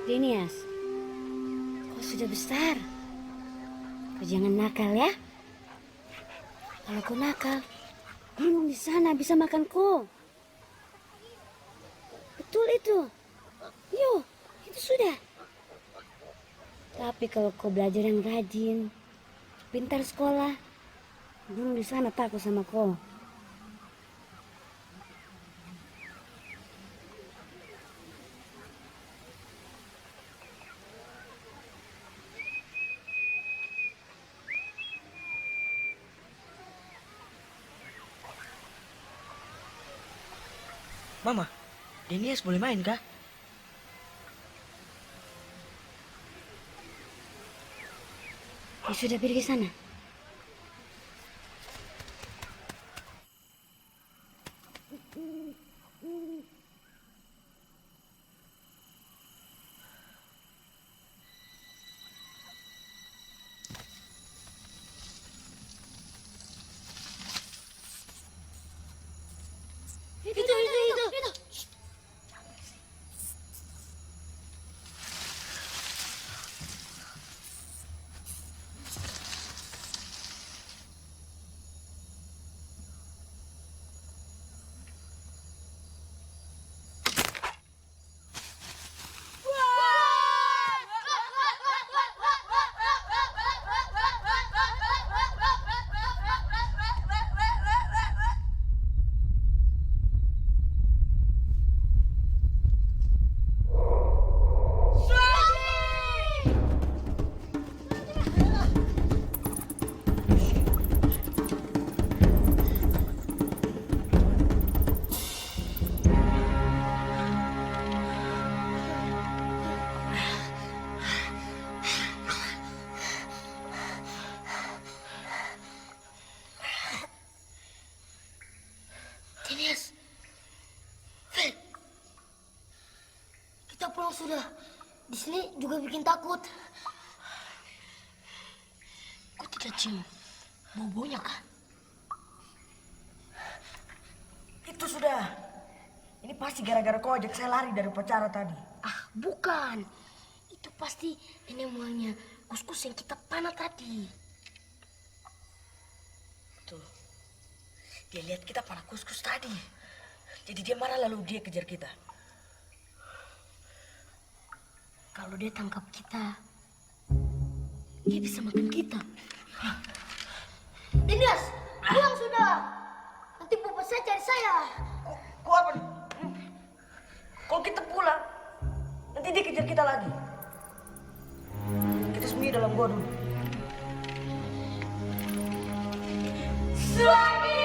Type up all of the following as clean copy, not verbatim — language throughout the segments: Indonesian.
Denias, kau sudah besar. Kau jangan nakal ya. Kalau kau nakal, burung di sana bisa makan kau. Betul itu. Yo, itu sudah. Tapi kalau kau belajar yang rajin, pintar sekolah, burung di sana takut sama kau. Mama, Denias boleh main kah? Ya sudah, pergi ke sana. Itu. Denias, Fel, kita pulang sudah. Di sini juga bikin takut. Kau tidak cium bau-baunya kan? Itu sudah. Ini pasti gara-gara kau ajak saya lari dari upacara tadi. Ah, bukan. Itu pasti nenek moyangnya kus-kus yang kita panah tadi. Tuh. Dia lihat kita panah kus-kus tadi. Jadi dia marah lalu dia kejar kita. Kalau dia tangkap kita, dia bisa makan kita. Denias, pulang sudah. Nanti bapak saya cari saya. Kok apa nih? Kalau kita pulang, nanti dia kejar kita lagi. Kita sembunyi dalam gua dulu. Suami!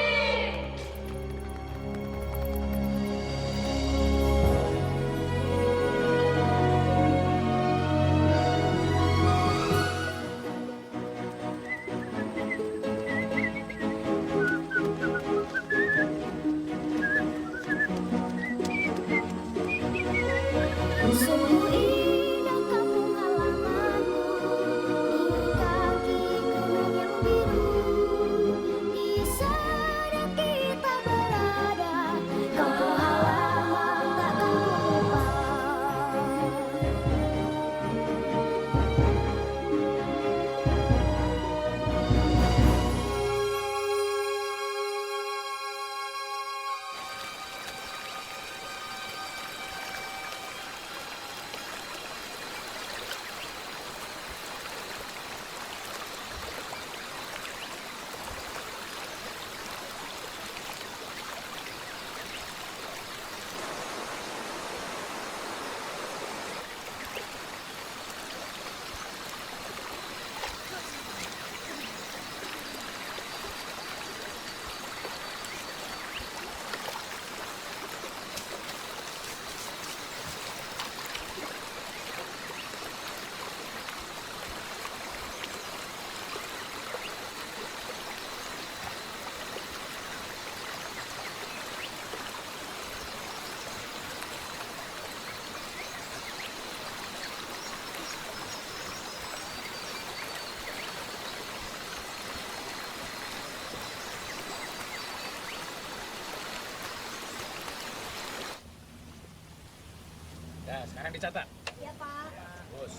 sekarang dicatat. Iya, Pak. Bos.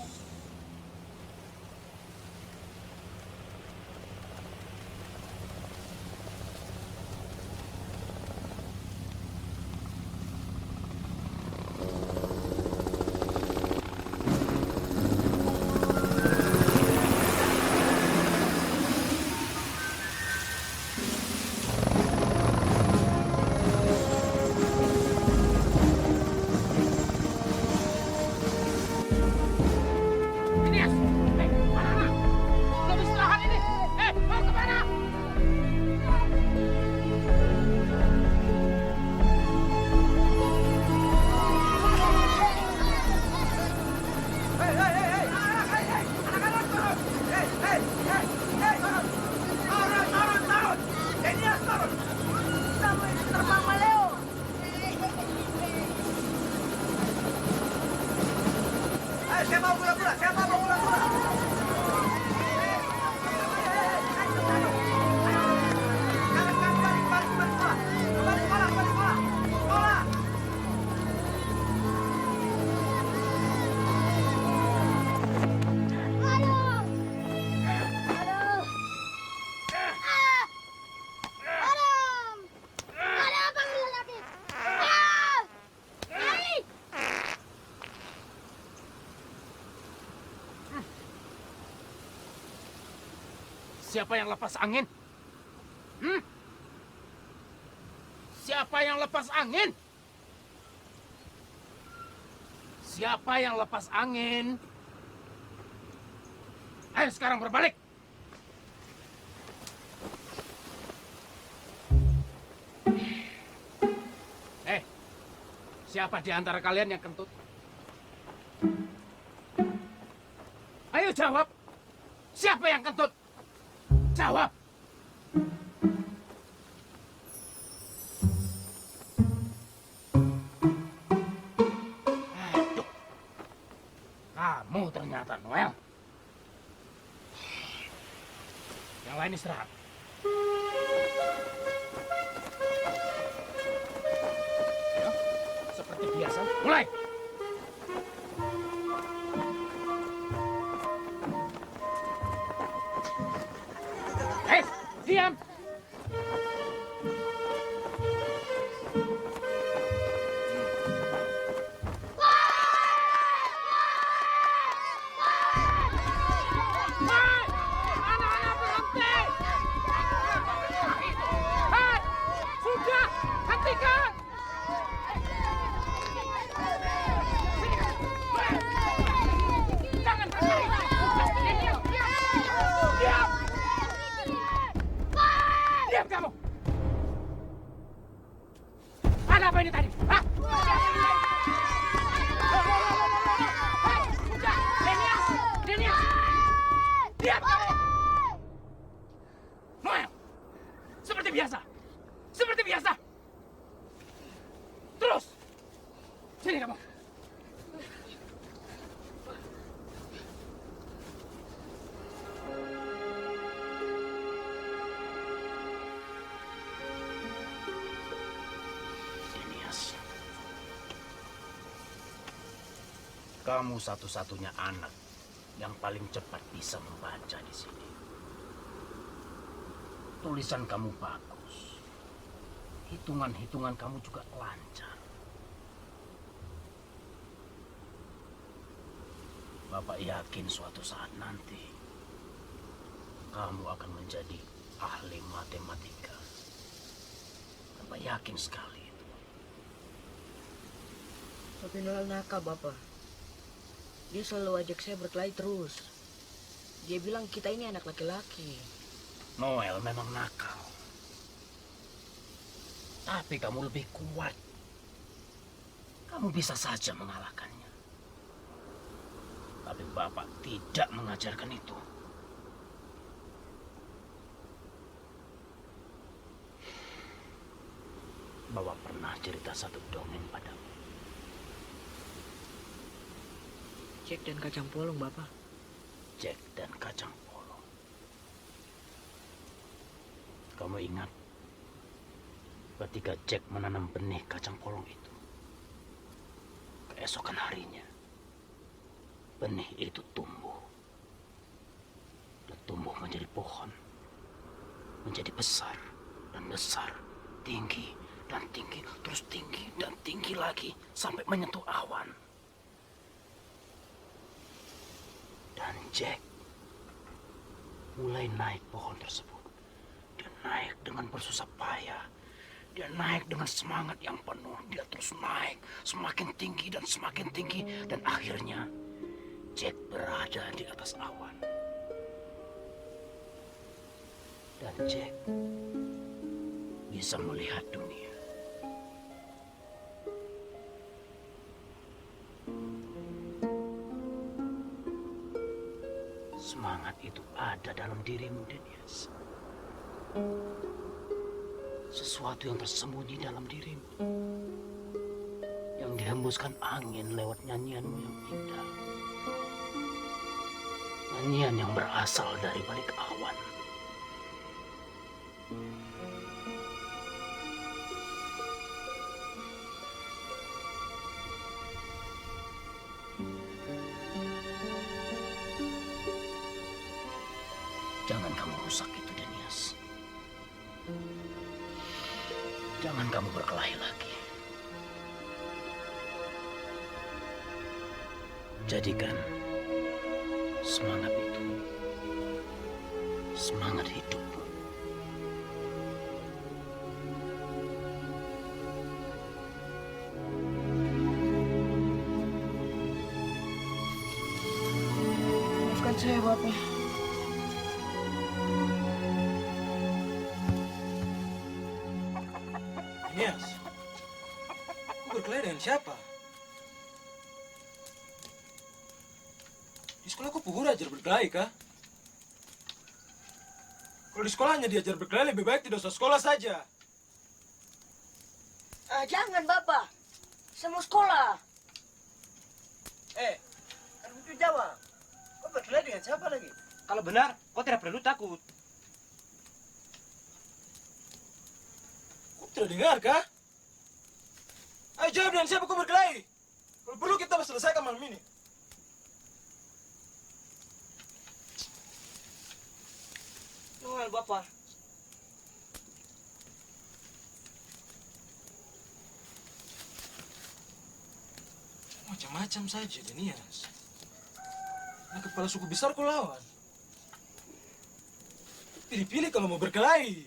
Inias, kemana? Belum istirahat ini. Mau kemana? Siapa mau pura-pura? Siapa mau pura-pura? Jangan balik sekolah. Kembali sekolah. Sekolah. Aduh. Aduh. Aduh. Aduh, panggil lagi. Nyai. Siapa yang lepas angin? Siapa yang lepas angin? Siapa yang lepas angin? Ayo sekarang berbalik. Siapa di antara kalian yang kentut? Ayo jawab. Siapa yang kentut? Jawab. Aduh. Kamu ternyata, Noel. Yang lain istirahat. Ayo, seperti biasa, mulai. Diam. Anak-anak berhenti. Hei, sudah, hentikan. Jangan berlari. Diam. Diam kamu. Ada apa ini tadi? Hah? Hei, sudah. Denias. Diam kamu. Noel. Seperti biasa. Terus. Sini kamu. Kamu satu-satunya anak yang paling cepat bisa membaca di sini. Tulisan kamu bagus. Hitungan-hitungan kamu juga lancar. Bapak yakin suatu saat nanti kamu akan menjadi ahli matematika. Bapak yakin sekali itu. Tapi Noel nakal, Bapak. Dia selalu ajak saya berkelahi terus. Dia bilang kita ini anak laki-laki. Noel memang nakal. Tapi kamu lebih kuat. Kamu bisa saja mengalahkannya. Tapi Bapak tidak mengajarkan itu. Bapak pernah cerita satu dongeng padamu. Jack dan kacang polong, Bapak. Jack dan kacang polong. Kamu ingat ketika Jack menanam benih kacang polong itu? keesokan harinya, benih itu tumbuh. Dan tumbuh menjadi pohon. Menjadi besar dan besar. Tinggi dan tinggi. Terus tinggi dan tinggi lagi. Sampai menyentuh awan. Dan Jack mulai naik pohon tersebut. Dia naik dengan bersusah payah. Dia naik dengan semangat yang penuh. Dia terus naik semakin tinggi dan semakin tinggi. Dan akhirnya Jack berada di atas awan. Dan Jack bisa melihat dunia. Semangat itu ada dalam dirimu, Denias. Sesuatu yang tersembunyi dalam dirimu. Yang dihembuskan angin lewat nyanyianmu yang indah. Nyanyian yang berasal dari balik awan. Jangan kamu rusak itu, Denias. Jangan kamu berkelahi lagi. Jadikan semangat itu semangat hidupmu. Maafkan saya, Bapak. Nias, kau berkelahi dengan siapa? Di sekolah kau guru ajar berkelahi, kah? Kalau di sekolahnya diajar berkelahi, lebih baik tidak usah sekolah saja. Jangan, Bapak. Saya mau sekolah. Kan itu jawab. Kau berkelahi dengan siapa lagi? Kalau benar, kau tidak perlu takut. Kau tidak dengar, kah? Ayo jawab dengan siapa kau berkelahi. Kalau perlu kita selesaikan malam ini. Nunggu, Bapak. Macam-macam saja, Denias. Nah, kepala suku besar kau lawan. Pilih-pilih kalau mau berkelahi.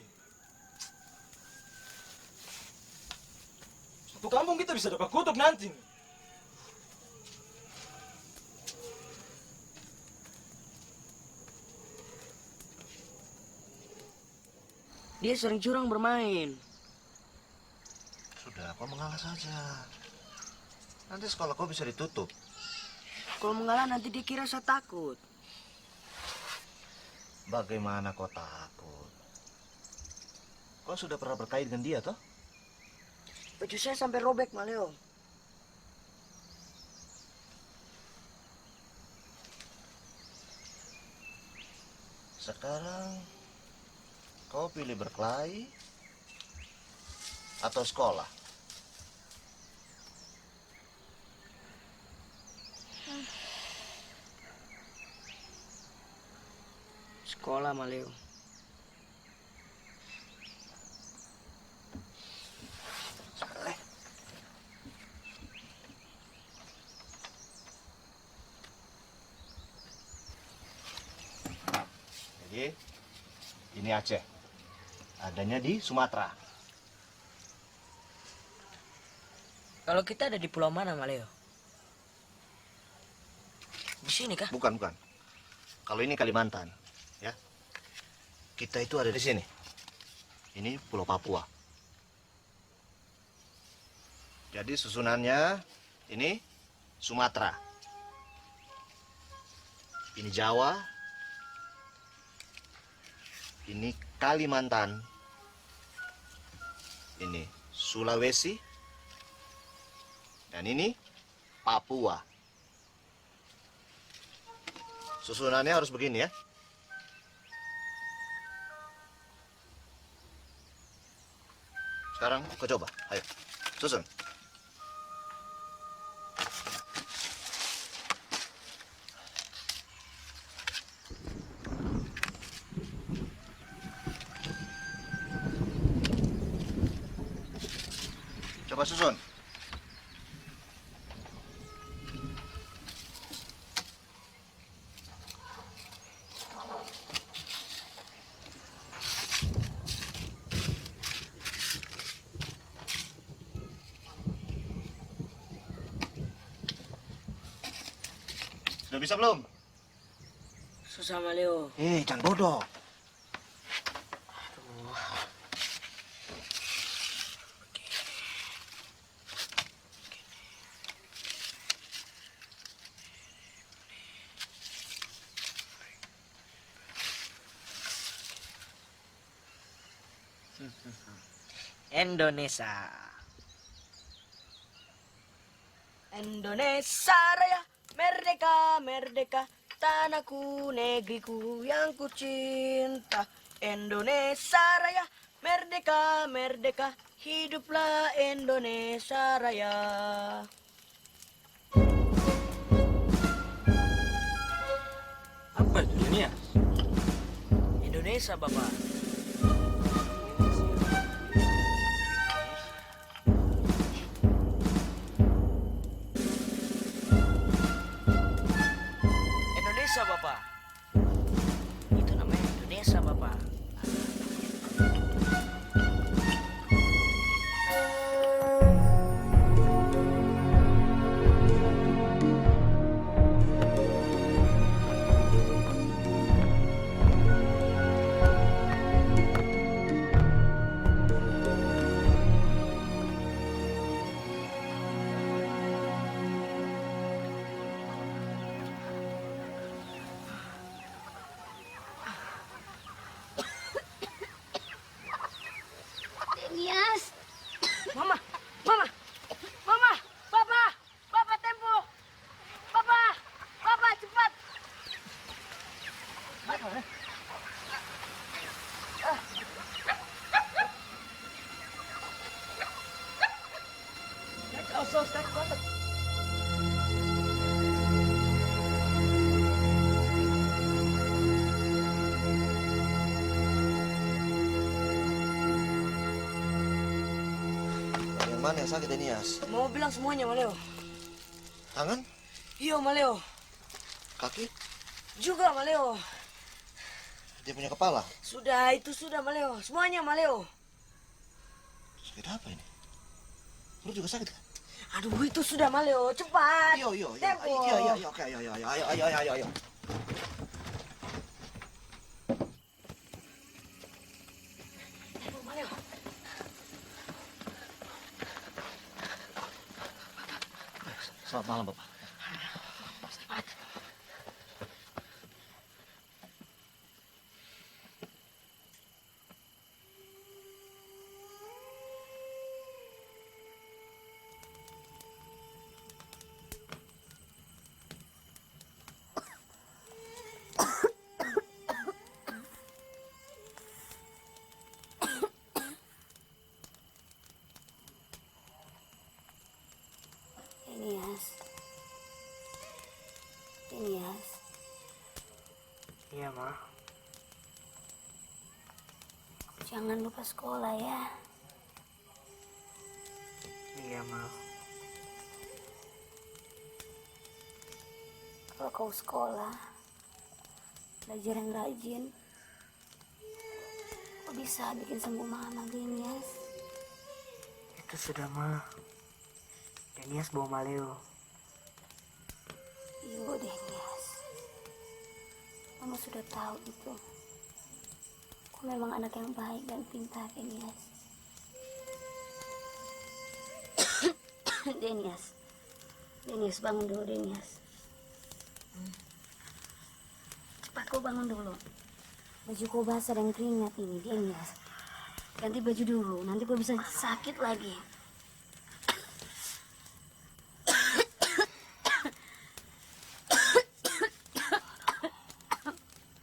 Satu kampung kita bisa dapat kutuk nanti. Dia sering curang bermain. Sudah, kau mengalah saja. Nanti sekolah kau bisa ditutup. Kalau mengalah nanti dia kira saya takut. Bagaimana kau takut? Kau sudah pernah berkelahi dengan dia, toh? Baju saya sampai robek, Maleo. Sekarang kau pilih berkelahi atau sekolah? Sekolah, Maleo. Jadi, ini Aceh. Adanya di Sumatera. Kalau kita ada di pulau mana, Maleo? Di sini kah? Bukan, bukan. Kalau ini Kalimantan, ya. Kita itu ada di sini. Ini Pulau Papua. Jadi susunannya ini Sumatera. Ini Jawa. Ini Kalimantan. Ini Sulawesi. Dan ini Papua. Susunannya harus begini ya. Sekarang kau coba. Ayo, susun. Coba susun. Sudah bisa belum? Susah Maleo. Jangan bodoh. Indonesia. Indonesia Raya, merdeka, merdeka, tanahku, negeriku yang ku cinta. Indonesia Raya, merdeka, merdeka, hiduplah Indonesia Raya. Apa itu Denias? Indonesia, Bapak. Indonesia, Bapak. Itu namanya Indonesia, Bapak. Denias. Mama, Mama, Mama, Papa, Papa tempo, Papa, Papa cepat. Bagian mana yang sakit, Denias? Mau bilang semuanya, Maleo. Tangan? Iya, Maleo. Kaki? Juga, Maleo. Dia punya kepala? Sudah, itu sudah, Maleo. Semuanya, Maleo. Sakit apa ini? Perut juga sakit kan? Aduh, itu sudah, Maleo. Cepat. Iyo, Tempo. oke, ayo. Tempo, Maleo. Selamat malam, Bapak. Cepat. Denias. Denias. Iya, Ma. Jangan lupa sekolah ya. Iya, Ma. Kalau kau sekolah, belajar yang rajin, kau bisa bikin sembuh mama, Denias. Itu sudah, Ma. Denias bawa Maleo. Iya, Denias. Mama sudah tahu itu. Kau memang anak yang baik dan pintar, Denias. Denias. Denias, bangun dulu, Denias. Cepat kau bangun dulu. Baju kau basah dan keringat ini, Denias. Ganti baju dulu, nanti kau bisa sakit lagi.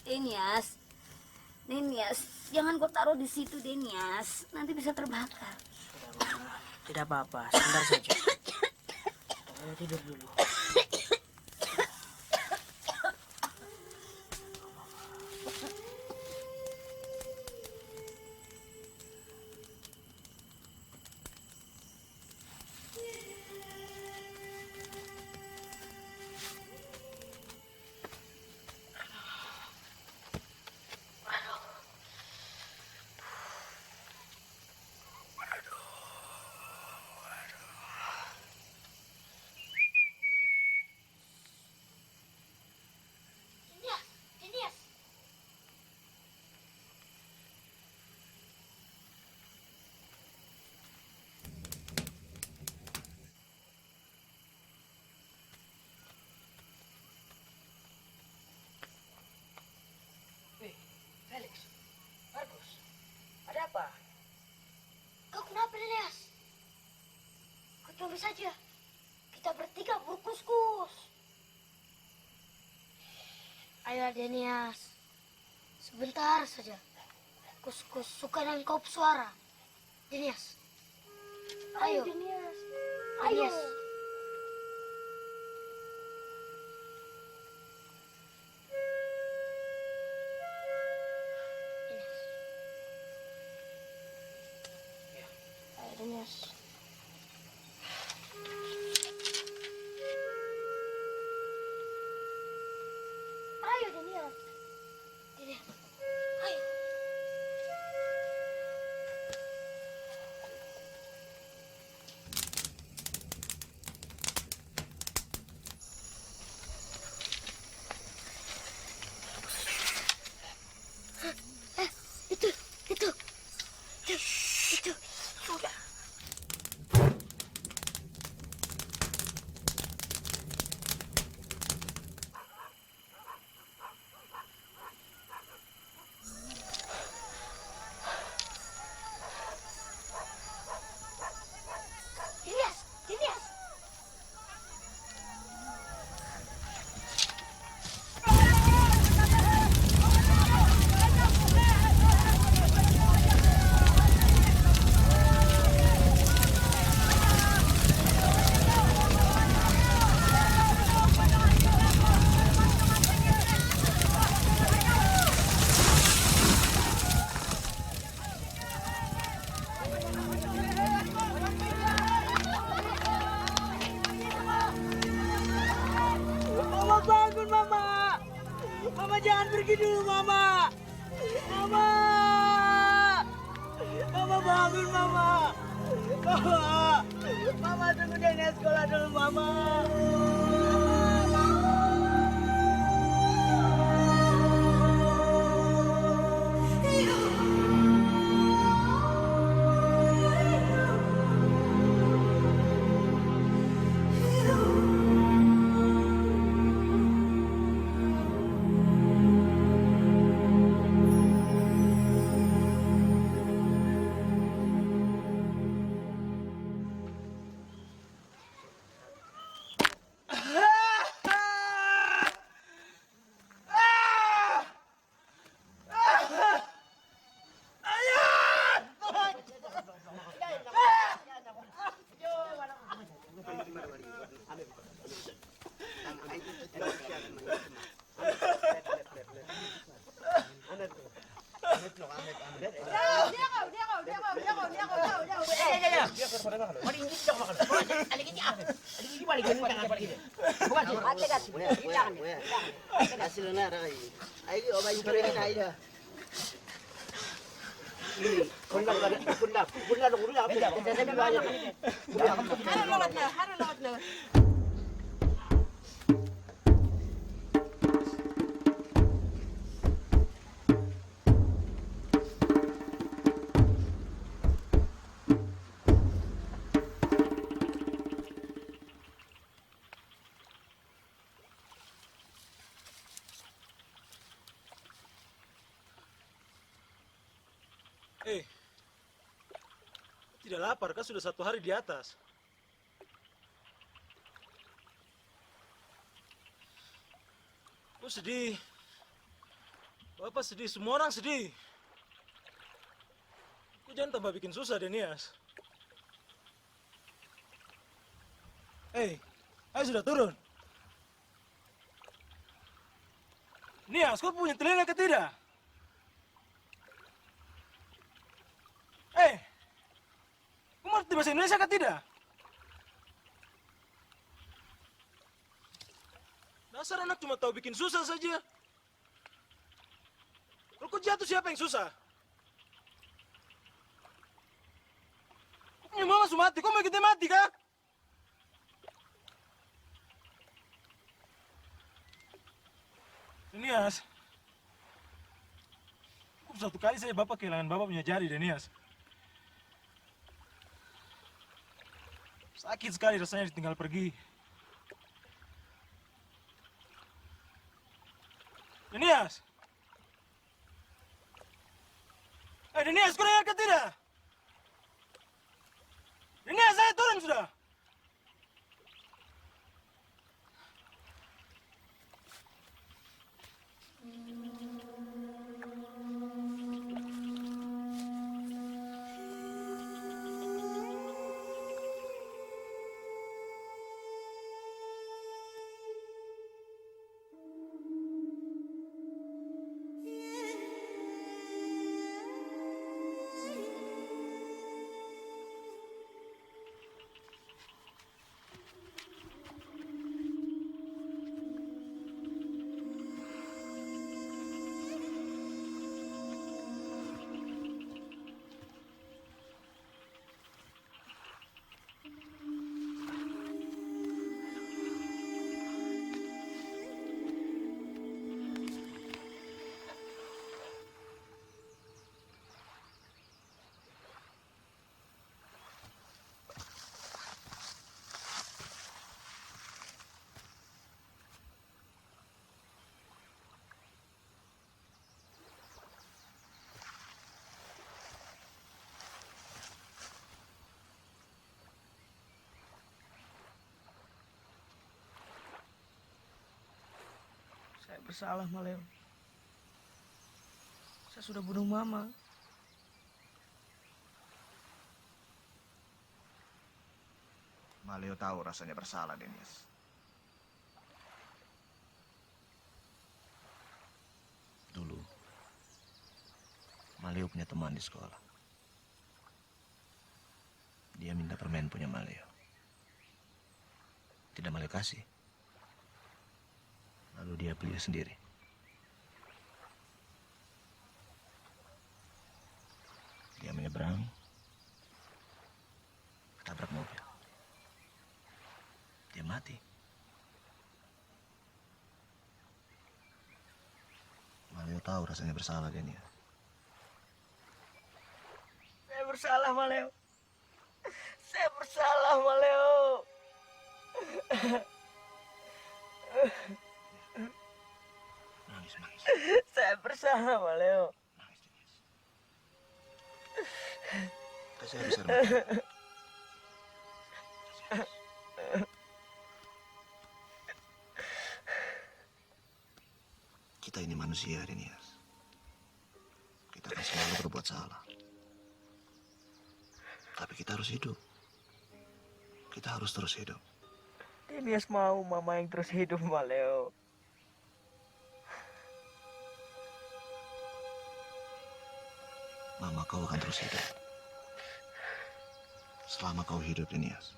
Denias, Denias, jangan kau taruh di situ, Denias. Nanti bisa terbakar. Sudah, Ma. Tidak apa-apa. Sebentar saja. Maleo tidur dulu. saja. Kita bertiga berkus-kus. Ayo Denias, sebentar saja. Kus-kus suka dengan kop suara. Denias, ayo. Denias, ayo. Ayo Denias. Ayo Denias. Denias. Ayo. Itu, itu, itu, sudah. Denias, Denias. Mama bangun, Mama. Mama jangan pergi dulu, Mama. Mama. Mama bangun, Mama. Mama. Mama tunggu Denias sekolah dulu, Mama. Tidak lapar, kan sudah 1 hari di atas. Kok sedih? Bapak sedih, semua orang sedih. Kok jangan tambah bikin susah, Denias. Ayo sudah turun. Nias, kau punya telinga ke tidak? Kau ngerti bahasa Indonesia ke tidak? Dasar anak cuma tahu bikin susah saja. Kalau kau jatuh siapa yang susah? Kau punya mama sudah mati, kau mau kita mati kah? Denias, satu kali saya bapak kehilangan bapak punya jari, Denias. Sakit sekali rasanya ditinggal pergi. Denias! Denias, kau dengar ke tidak? Denias, saya turun sudah! bersalah, Maleo. Saya sudah bunuh Mama. Maleo tahu rasanya bersalah, Denias. Dulu, Maleo punya teman di sekolah. Dia minta permen punya Maleo. Tidak Maleo kasih. Lalu dia beli sendiri. Dia menyeberang, ketabrak mobil. Dia mati. Maleo tahu rasanya bersalah, Denia. Saya bersalah, Maleo. Saya bersalah, Maleo. Nangis, nangis. Saya bersalah, Maleo. Nangis, Denias. Kasih habis air mata. Kasih habis. Kita ini manusia, Denias. Kita akan selalu berbuat salah. Tapi kita harus hidup. Kita harus terus hidup. Denias mau Mama yang terus hidup, Maleo. Mama, kau akan terus hidup. Selama kau hidup, Denias.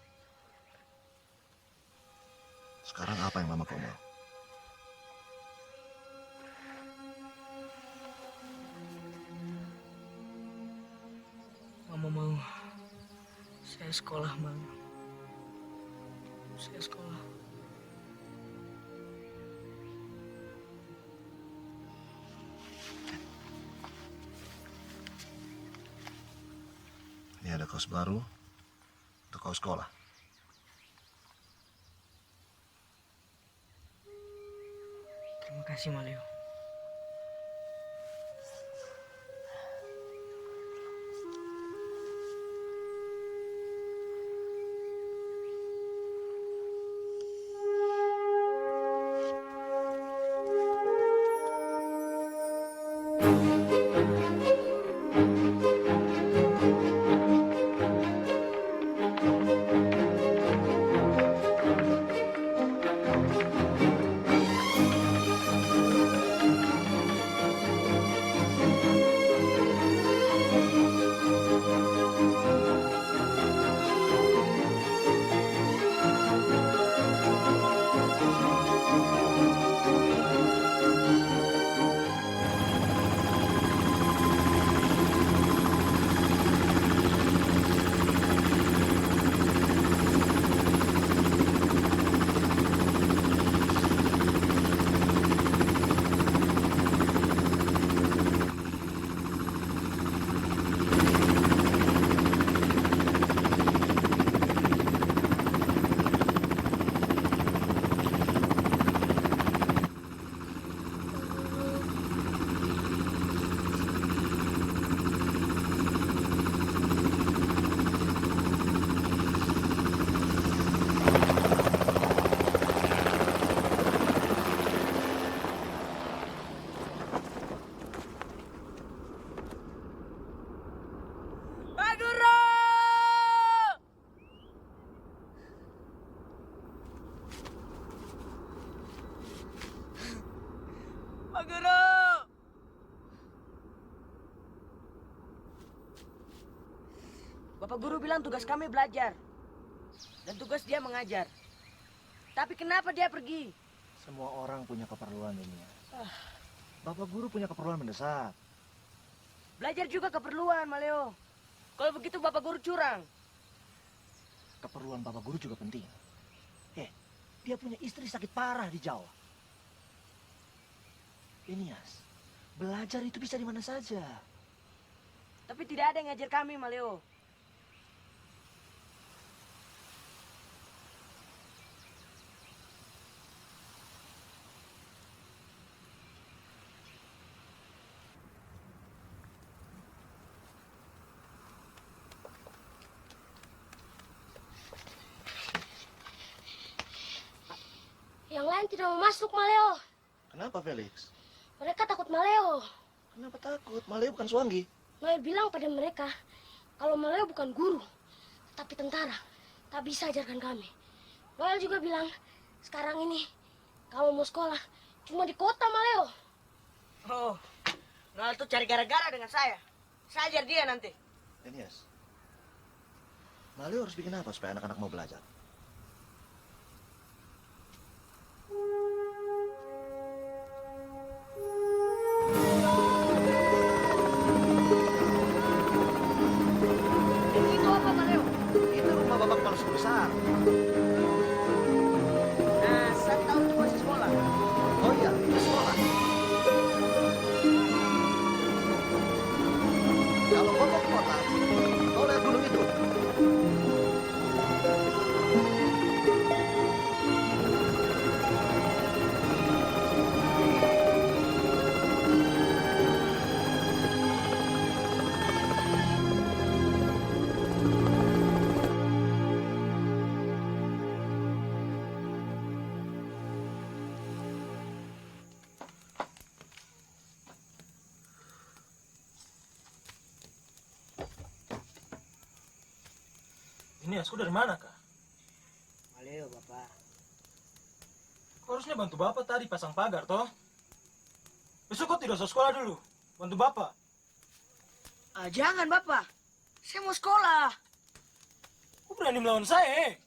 Sekarang apa yang Mama kau mau? Mama mau saya sekolah, Mama. Saya sekolah. Ini ada kaos baru untuk kau sekolah. Terima kasih, Maleo. Pak Guru! Pak Guru! Bapak Guru bilang tugas kami belajar. Dan tugas dia mengajar. Tapi kenapa dia pergi? Semua orang punya keperluan, Denia. Bapak guru punya keperluan mendesak. Belajar juga keperluan, Maleo. Kalau begitu Bapak Guru curang. Keperluan Bapak guru juga penting. Dia punya istri sakit parah di Jawa. Denias, belajar itu bisa di mana saja. Tapi tidak ada yang ngajar kami, Maleo. Yang lain tidak mau masuk, Maleo. Kenapa, Felix? Mereka takut Maleo. Kenapa takut? Maleo bukan Suanggi. Maleo bilang pada mereka kalau Maleo bukan guru, tapi tentara. Tak bisa ajarkan kami. Maleo juga bilang sekarang ini kalau mau sekolah cuma di kota Maleo. Oh, Noel tuh cari gara-gara dengan saya. Saya ajar dia nanti. Denias, Maleo harus bikin apa supaya anak-anak mau belajar? Itu apa, Maleo? Itu rumah Bapak Kepala Suku Besar. Nah, saya tahu itu masih sekolah. Oh iya, itu sekolah. Kalau kau mau ke kota, kau lihat gunung itu. Ini aku dari mana, Kak? Maleo, Bapak. Kau harusnya bantu Bapak tadi pasang pagar, toh? Besok kau tidak usah sekolah dulu. Bantu Bapak. Ah, jangan, Bapak. Saya mau sekolah. Kau berani melawan saya, eh?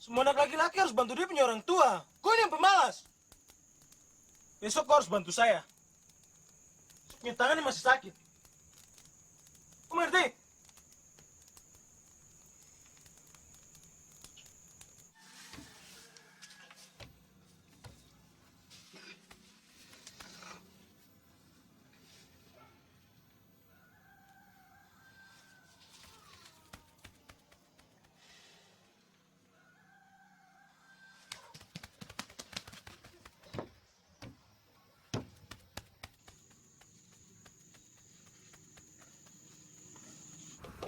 Semua anak laki-laki harus bantu dia punya orang tua. Kau ini yang pemalas. Besok kau harus bantu saya. Punya tangan ini masih sakit. Kau ngerti?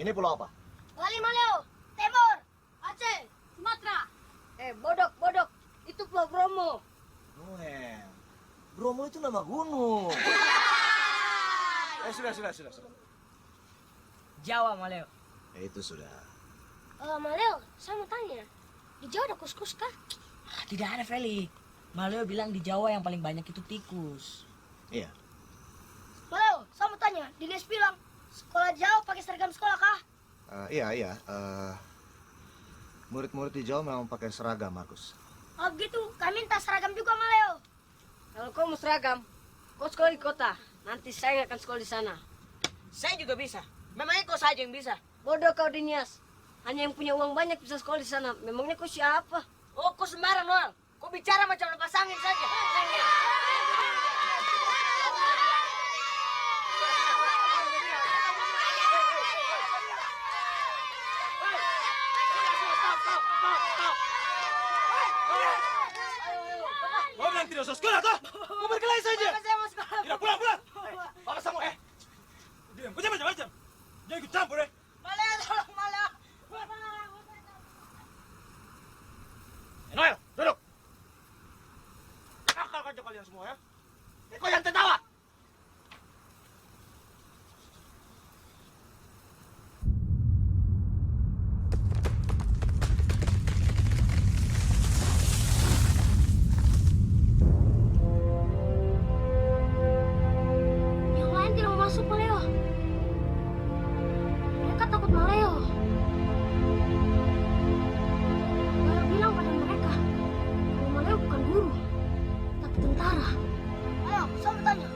Ini pulau apa? Bali Maleo, Timur, Aceh, Sumatera. Bodok. Itu Pulau Bromo. Noel, Bromo itu nama gunung. Sudah. Jawa, Maleo. Itu sudah. Maleo, saya mau tanya. Di Jawa ada kus-kus kah? Ah, tidak ada, Felix. Maleo bilang di Jawa yang paling banyak itu tikus. Iya. Maleo, saya mau tanya. Dinas bilang sekolah Jawa pakai seragam sekolah kah? Iya. Murid-murid di Jawa memang pakai seragam, Markus. Oh begitu, kami minta seragam juga Maleo. Kalau kau mau seragam, kau sekolah di kota. Nanti saya akan sekolah di sana. Saya juga bisa. Memangnya kau saja yang bisa. Bodoh kau, Dinias. Hanya yang punya uang banyak bisa sekolah di sana. Memangnya kau siapa? Oh, kau sembarang, Noel. Kau bicara macam lepas angin saja. Kau bilang tidak usah sekolah, toh? Kau berkelahi saja. Saya mau sekolah. Tidak, pulang. Bapak sama, diam, kau jangan macam-macam. Jangan ikut campur, eh. Maleo, tolong, Maleo. Noel, duduk. Nakal aja kalian semua, ya. Kau yang tertawa. Yang lain tidak mau masuk Maleo. Mereka takut Maleo. Maleo bilang pada mereka kalau Maleo bukan guru, tapi tentara. Ayo, saya mau tanya.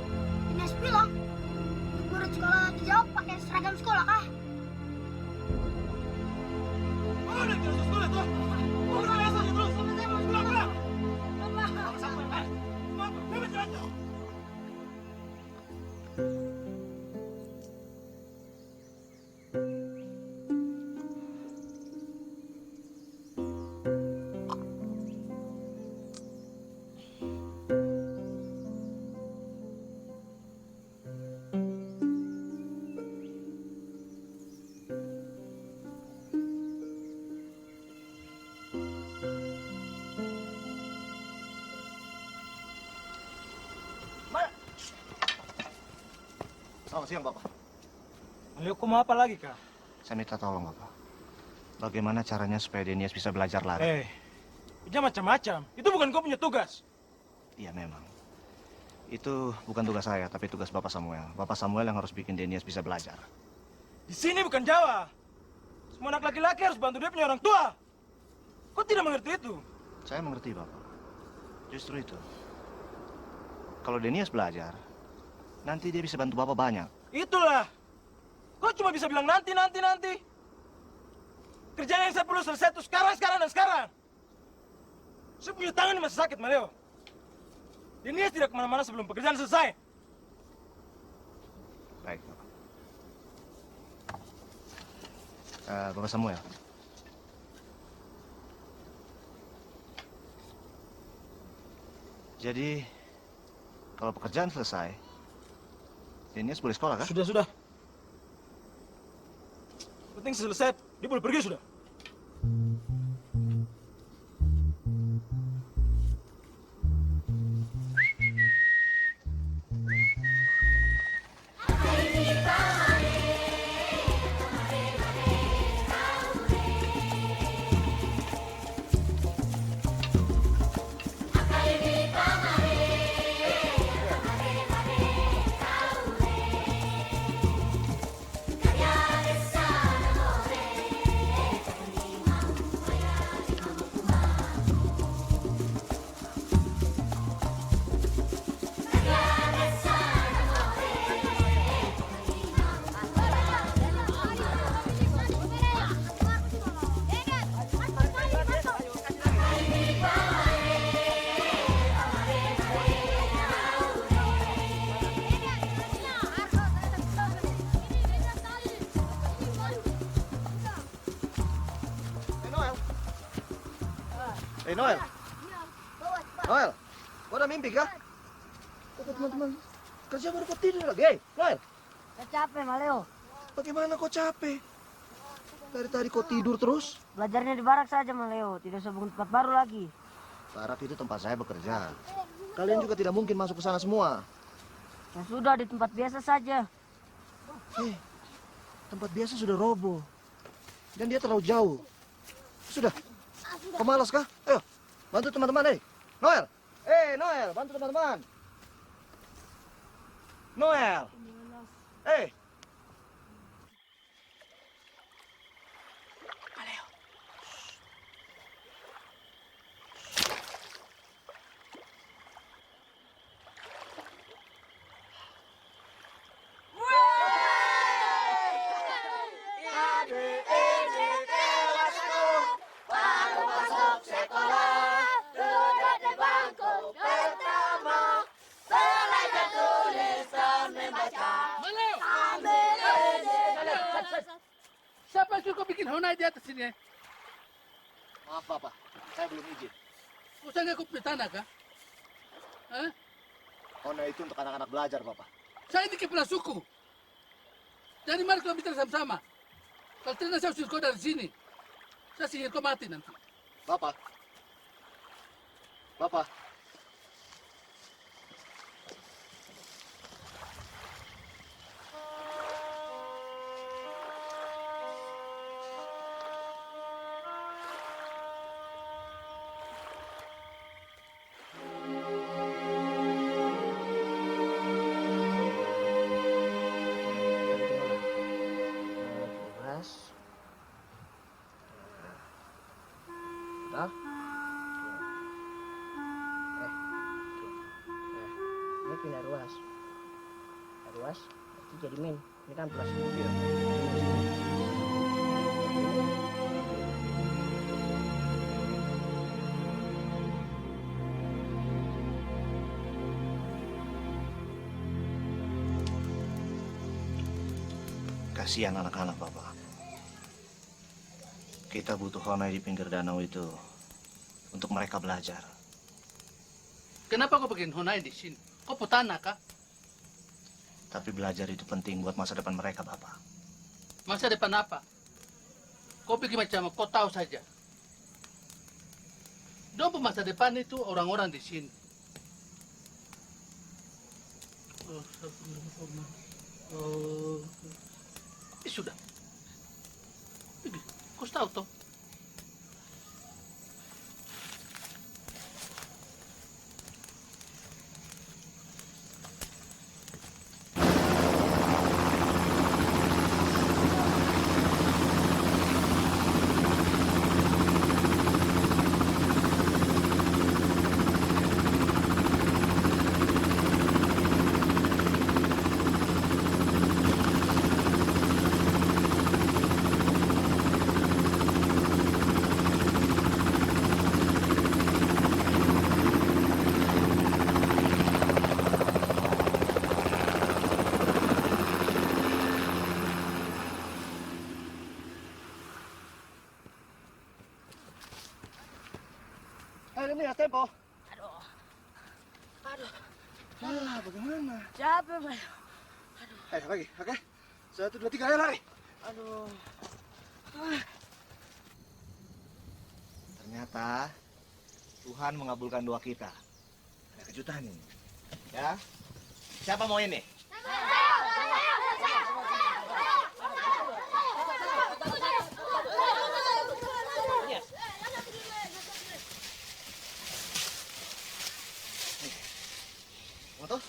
Selamat siang, Bapak. Maleo, kau mau apa lagi, Kak? Saya minta tolong, Bapak. Bagaimana caranya supaya Denias bisa belajar lari? Jangan macam-macam. Itu bukan kau punya tugas. Iya, memang. Itu bukan tugas saya, tapi tugas Bapak Samuel. Bapak Samuel yang harus bikin Denias bisa belajar. Di sini bukan Jawa. Semua anak laki-laki harus bantu dia punya orang tua. Kau tidak mengerti itu? Saya mengerti, Bapak. Justru itu. Kalau Denias belajar, nanti dia bisa bantu Bapak banyak. Itulah. Kau cuma bisa bilang nanti. Kerjaan yang saya perlu selesai itu sekarang. Saya punya tangan masih sakit, Maleo. Denias tidak kemana-mana sebelum pekerjaan selesai. Baik, Bapak. Bapak Samuel. Jadi, kalau pekerjaan selesai, Denias boleh sekolah, kan? Sudah. Penting selesai, dia boleh pergi sudah. Noel. Noel, kau udah mimpi kah? Kok teman-teman kerja baru kau tidur lagi? Hei, Noel. Saya capek, Maleo. Bagaimana kau capek? Dari tadi kau tidur terus? Belajarnya di barak saja, Maleo. Tidak usah bangun tempat baru lagi. Barak itu tempat saya bekerja. Kalian juga tidak mungkin masuk ke sana semua. Ya sudah, di tempat biasa saja. Hei, tempat biasa sudah roboh. Dan dia terlalu jauh. Sudah. Kau malas kah? Ayo, bantu teman-teman, Noel. Noel, bantu teman-teman. Noel. Siapa yang suruh kau bikin honai di atas sini? Maaf, Bapak. Saya belum izin. Kau sangka kau punya tanah kah? Hah? Ona itu untuk anak-anak belajar, Bapak. Saya ini kepala suku. Jadi mari kita bicara sama-sama. Kalau tidak saya usir kau dari sini. Saya sihir kau mati nanti. Bapak. Bapak. Ini pindah ruas. Ruas, berarti jadi min. Ini kan plus. Kasihan anak-anak, Bapak. Kita butuh honai di pinggir danau itu untuk mereka belajar. Kenapa kau bikin honai di sini? Kau punya tanah kah? Tapi belajar itu penting buat masa depan mereka, Bapak. Masa depan apa? Kau pikir macam kau tahu saja. Dong masa depan itu orang-orang di sini. Oh, Oh, sudah. Ini, kau tahu toh? Ayo ini ya tempo. Aduh. Aduh. Ah, bagaimana? Capek, Maleo. Ayo lagi, oke? 1, 2, 3, ayo lari. Aduh. Ternyata Tuhan mengabulkan doa kita. Ada kejutan ini. Ya? Siapa mau ini? Mau tuh?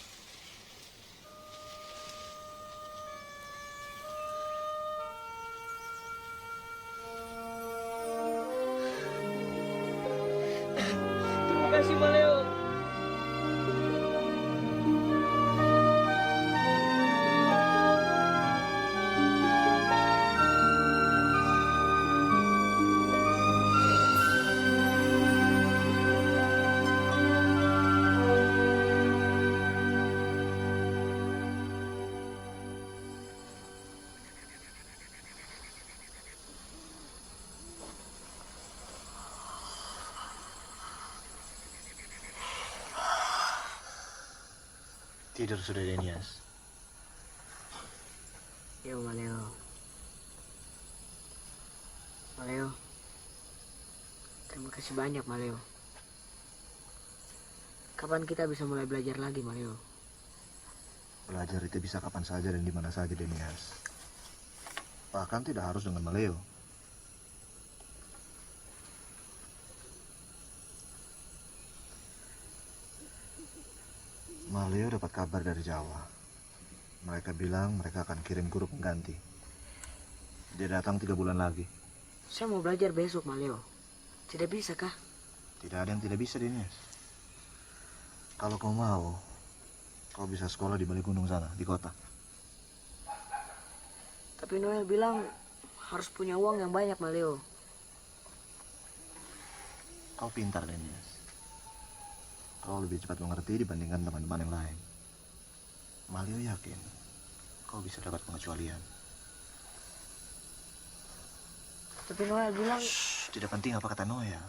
Terima kasih, Maleo. Tidur sudah, Denias. Yo, Maleo. Maleo. Terima kasih banyak, Maleo. Kapan kita bisa mulai belajar lagi, Maleo? Belajar itu bisa kapan saja dan di mana saja, Denias. Bahkan tidak harus dengan Maleo. Maleo dapat kabar dari Jawa. Mereka bilang mereka akan kirim guru pengganti. Dia datang 3 bulan lagi. Saya mau belajar besok, Maleo. Tidak bisa kah? Tidak ada yang tidak bisa, Denias. Kalau kau mau, kau bisa sekolah di balik gunung sana, di kota. Tapi Noel bilang harus punya uang yang banyak, Maleo. Kau pintar, Denias. Kau lebih cepat mengerti dibandingkan teman-teman yang lain. Malio yakin kau bisa dapat pengecualian. Tapi Noel bilang... Shh, tidak penting apa kata Noel.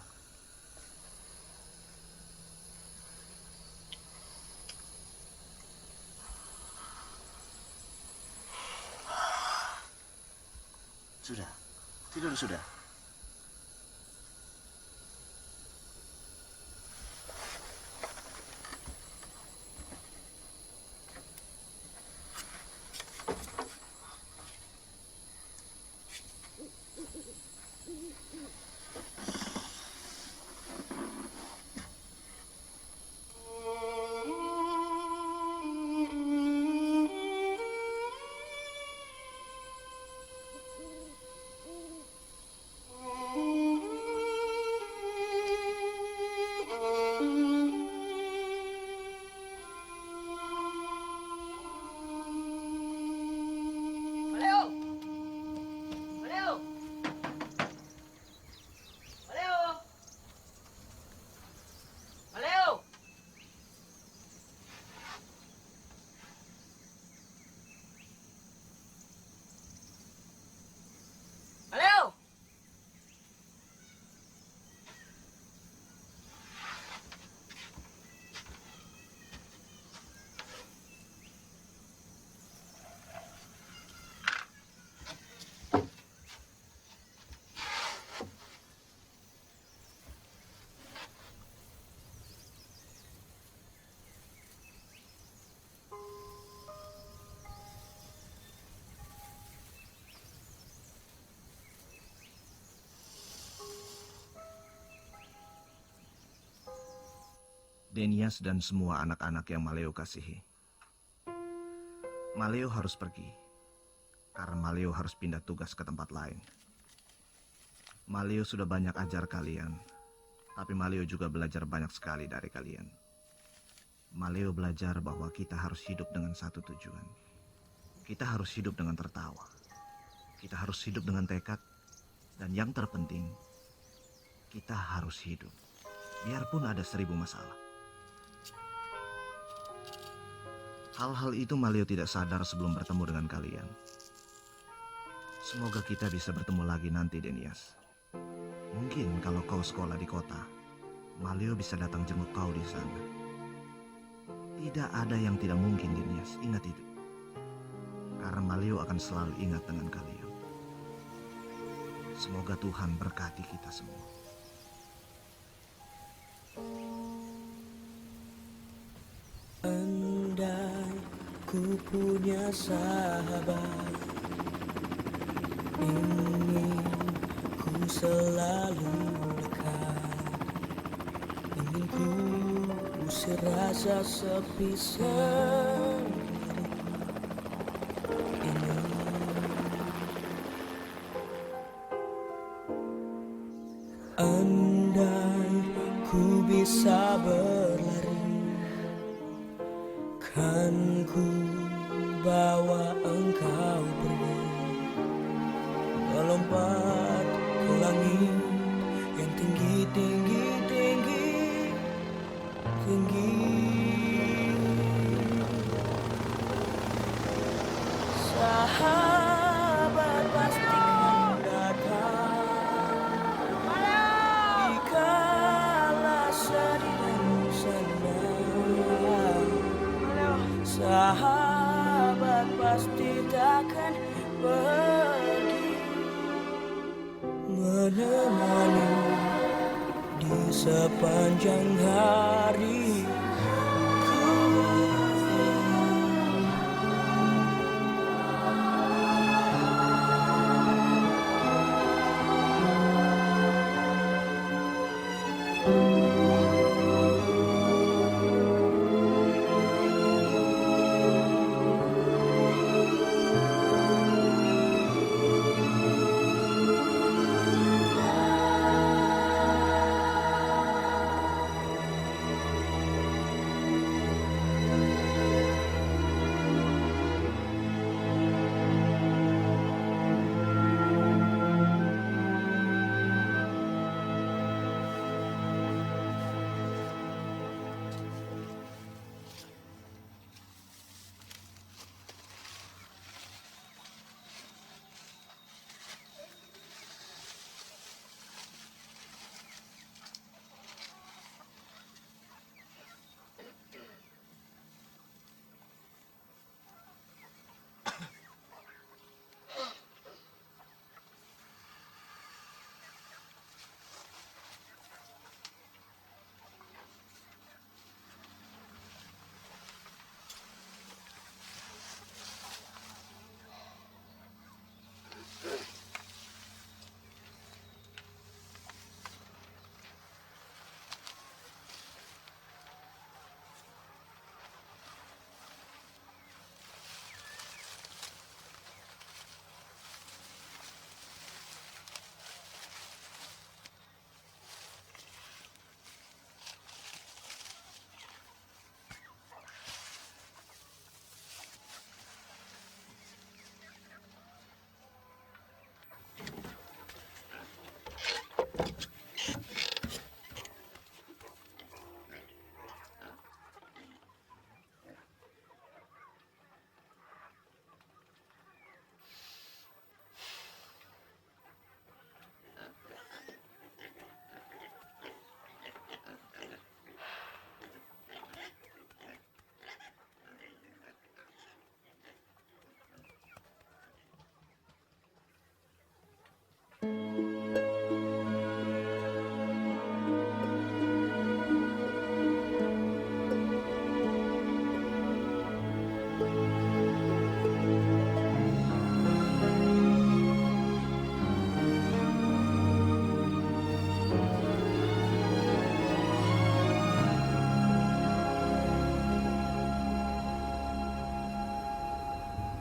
Sudah, tidur sudah. Denias dan semua anak-anak yang Maleo kasihi. Maleo harus pergi, karena Maleo harus pindah tugas ke tempat lain. Maleo sudah banyak ajar kalian, tapi Maleo juga belajar banyak sekali dari kalian. Maleo belajar bahwa kita harus hidup dengan satu tujuan. Kita harus hidup dengan tertawa. Kita harus hidup dengan tekad. Dan yang terpenting, kita harus hidup, biarpun ada 1000 masalah. Hal-hal itu Maleo tidak sadar sebelum bertemu dengan kalian. Semoga kita bisa bertemu lagi nanti, Denias. Mungkin kalau kau sekolah di kota, Maleo bisa datang jenguk kau di sana. Tidak ada yang tidak mungkin, Denias. Ingat itu. Karena Maleo akan selalu ingat dengan kalian. Semoga Tuhan berkati kita semua. Andai ku punya sahabat, ingin ku selalu dekat, ingin ku usir rasa sepi sendiri ini. Andai ku bisa berlari, kan ku bawa engkau pergi, melompat ke langit yang tinggi, tinggi, tinggi, tinggi. Sahabat pasti akan datang dikala sedih dan senang. Sahabat pasti takkan pergi, menemani di sepanjang hari.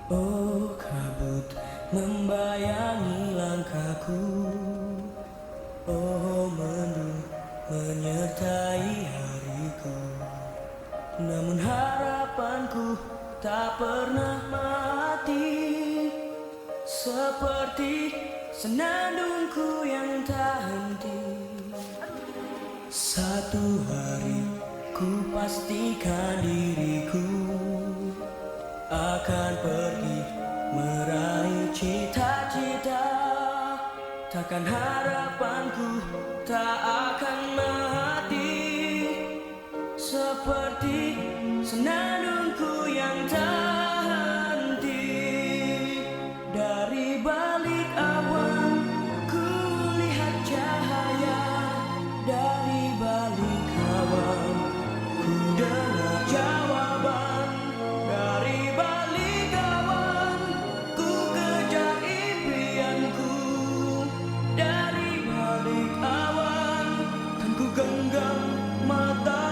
Oh kabut membayangi langkahku, oh mendung menyertai hariku. Namun harapanku tak pernah mati, seperti senandungku yang tak henti. Satu hari ku pastikan diriku akan pergi meraih cita-cita. Takkan harapanku tak akan mati, seperti senandungku yang tak henti. Dari balik awan ku lihat cahaya, dari balik awan ku dengar jawaban, dari balik awan ku kejar impianku, dari balik awan kan ku genggam matahari.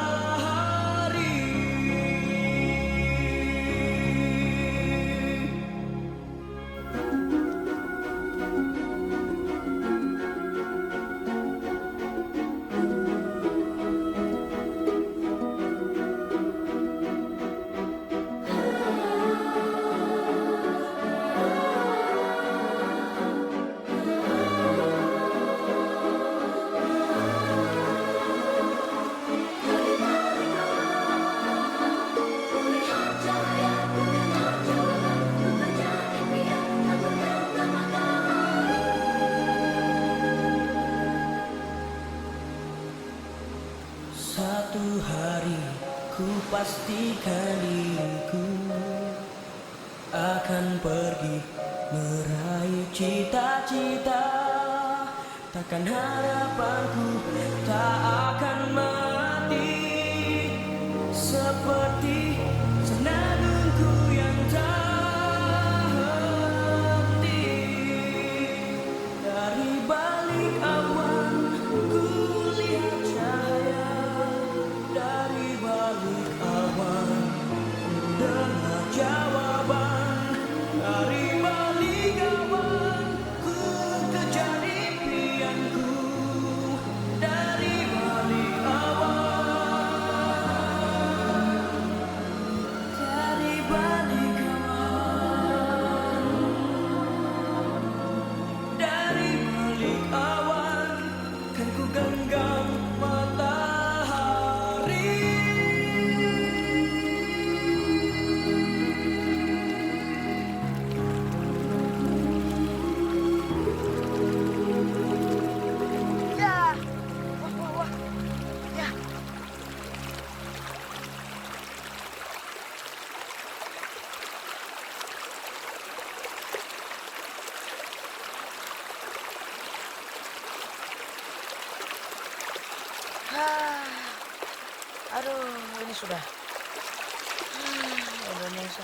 Satu hari ku pastikan diriku akan pergi meraih cita-cita. Takkan harapanku tak akan mati, seperti senandungku yang tak henti. Dari balik awan ku lihat cahaya, dari balik awan ku dengar jawaban, dari balik awan ku kejar impianku, dari balik awan, dari balik awan, dari balik awan kan ku genggam matahari. Ya, wah, ya. Aduh, ini sudah. Indonesia.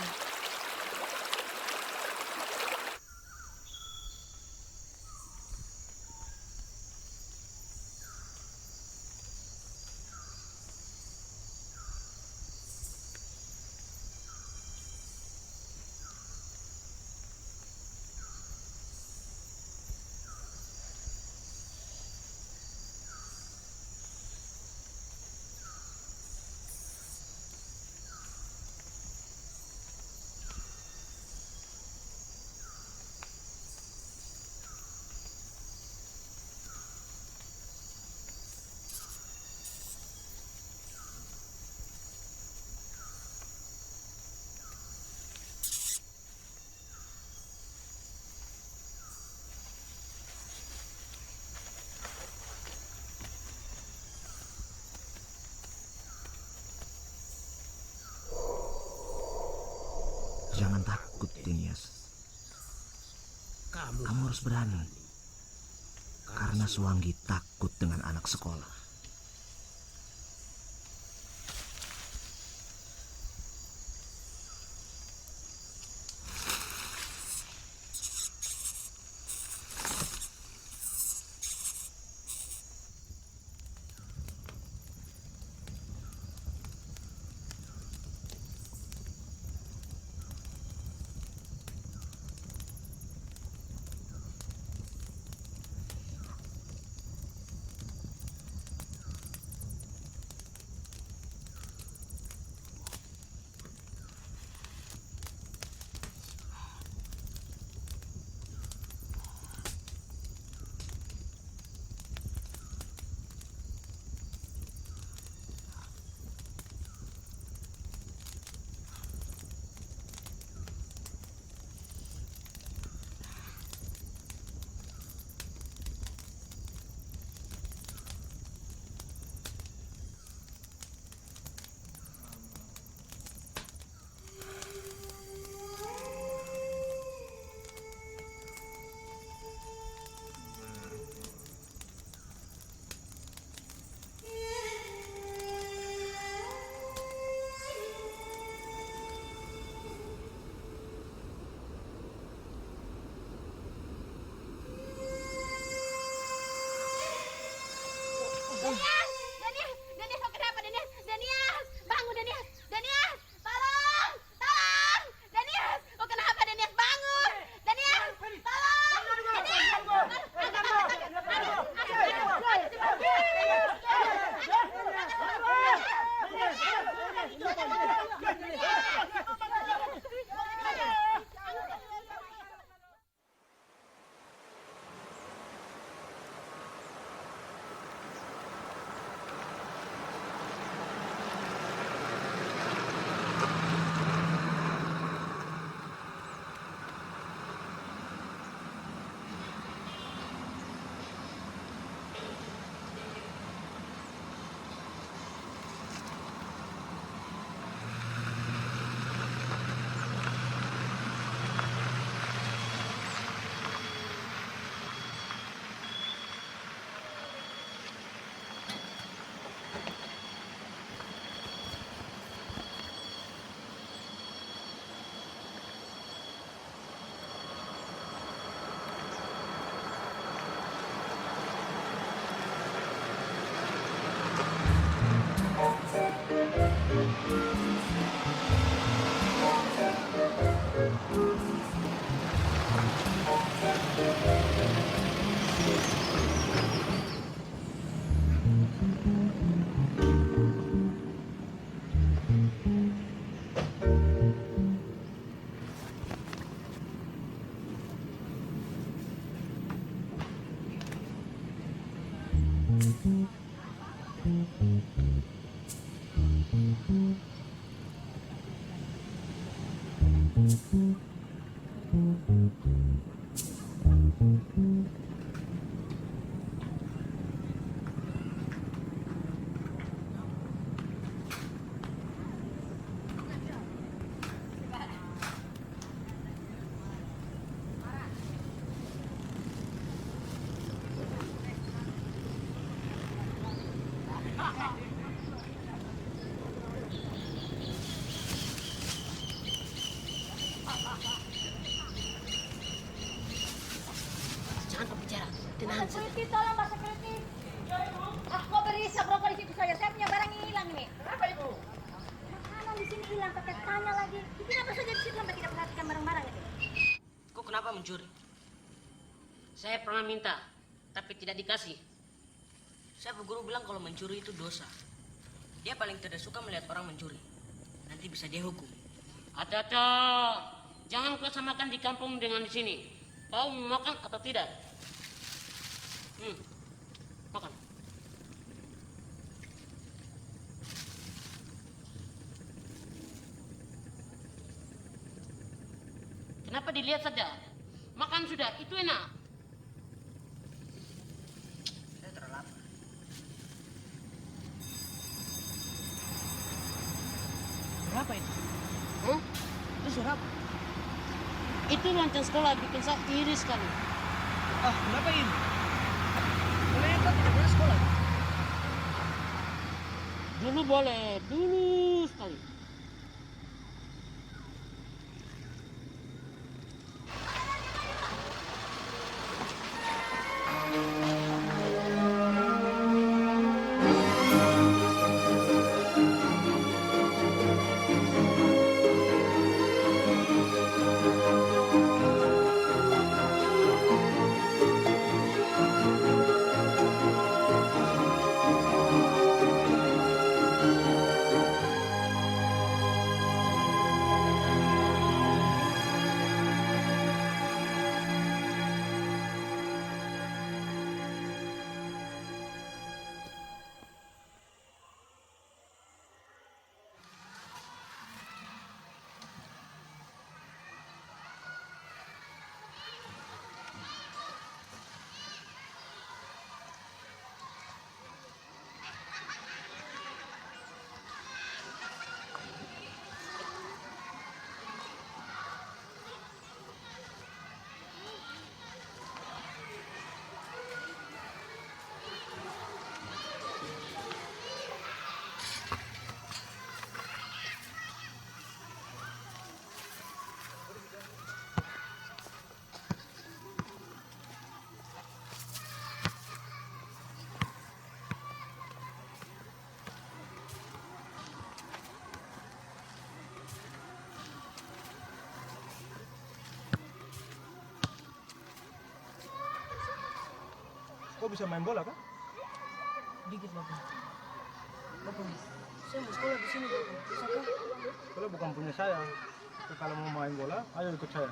Jangan takut, Dinias. Kamu harus berani. Karena Suwanggi takut dengan anak sekolah. Denias, kau kenapa Denias? Denias, bangun Denias, Denias, tolong, tolong, Denias, kau kenapa Denias? Bangun, Denias, tolong, Denias. Jangan kau bicara, tenang saja. Security, tolong Pak Security. Ah, kok berisap rokok di situ saja? Saya punya barang hilang nih. Kenapa Ibu? Makanan di sini hilang, pakai tanya lagi. Itu kenapa saja di situ sampai tidak perhatikan barang-barang itu? Kau kenapa mencuri? Saya pernah minta, tapi tidak dikasih. Saya Bu Guru bilang kalau mencuri itu dosa. Dia paling tidak suka melihat orang mencuri. Nanti bisa dia hukum. Atau jangan kau samakan di kampung dengan di sini. Kau mau makan atau tidak? Makan. Kenapa dilihat saja? Makan sudah, itu enak. Saya terlapar. Berapa itu? Itu surat apa? Itu lonceng sekolah bikin saya iri sekali. Ah, kenapa ini? Memangnya kau tidak pernah sekolah? Dulu boleh, dulu sekali. bisa main bola kan? Dikit Bapak. Bapak, saya mau sekolah di sini Bapak. Bisa kah? Bola bukan punya saya. Tapi kalau mau main bola, ayo ikut saya.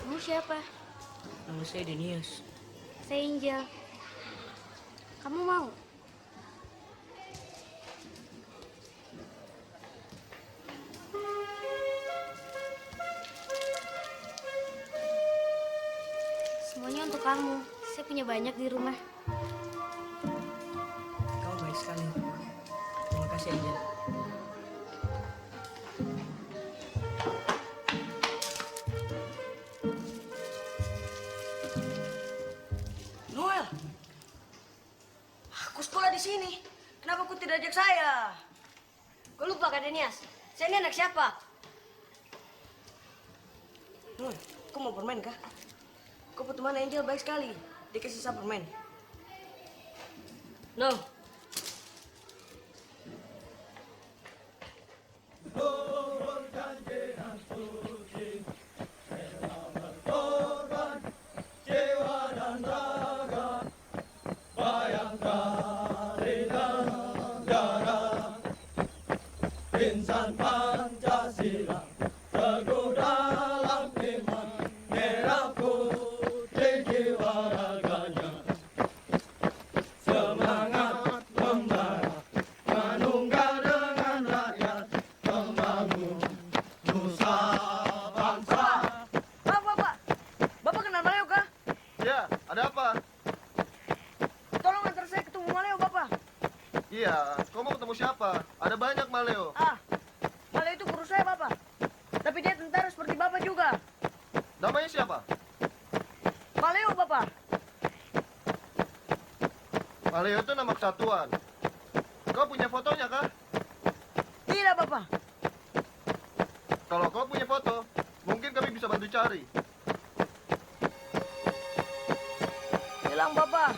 Kamu siapa? Nama saya Denias. Saya Angel. Kamu mau? Semuanya untuk kamu. Saya punya banyak di rumah. Kau baik sekali. Terima kasih Angel. Noel, aku sekolah di sini. Kenapa kau tidak ajak saya? Kau lupa Kak Denias? Saya ini anak siapa? Noel, kau mau permain kah? Kau teman Angel baik sekali. Dia kasih saya permain. No. Insan Pancasila teguh dalam iman, merah putih jiwa raganya, semangat membara, menunggal dengan rakyat, membangun nusa bangsa. Bapak, Bapak kenal Maleo kah? Ya, ada apa? Tolong antar saya ketemu Maleo, Bapak. Iya, kau mau ketemu siapa? Ada banyak Maleo. Maleo itu guru saya, Bapak. Tapi dia tentara seperti Bapak juga. Namanya siapa? Maleo, Bapak. Maleo itu nama kesatuan. Kau punya fotonya kah? Tidak, Bapak. Kalau kau punya foto, mungkin kami bisa bantu cari. Hilang, Bapak.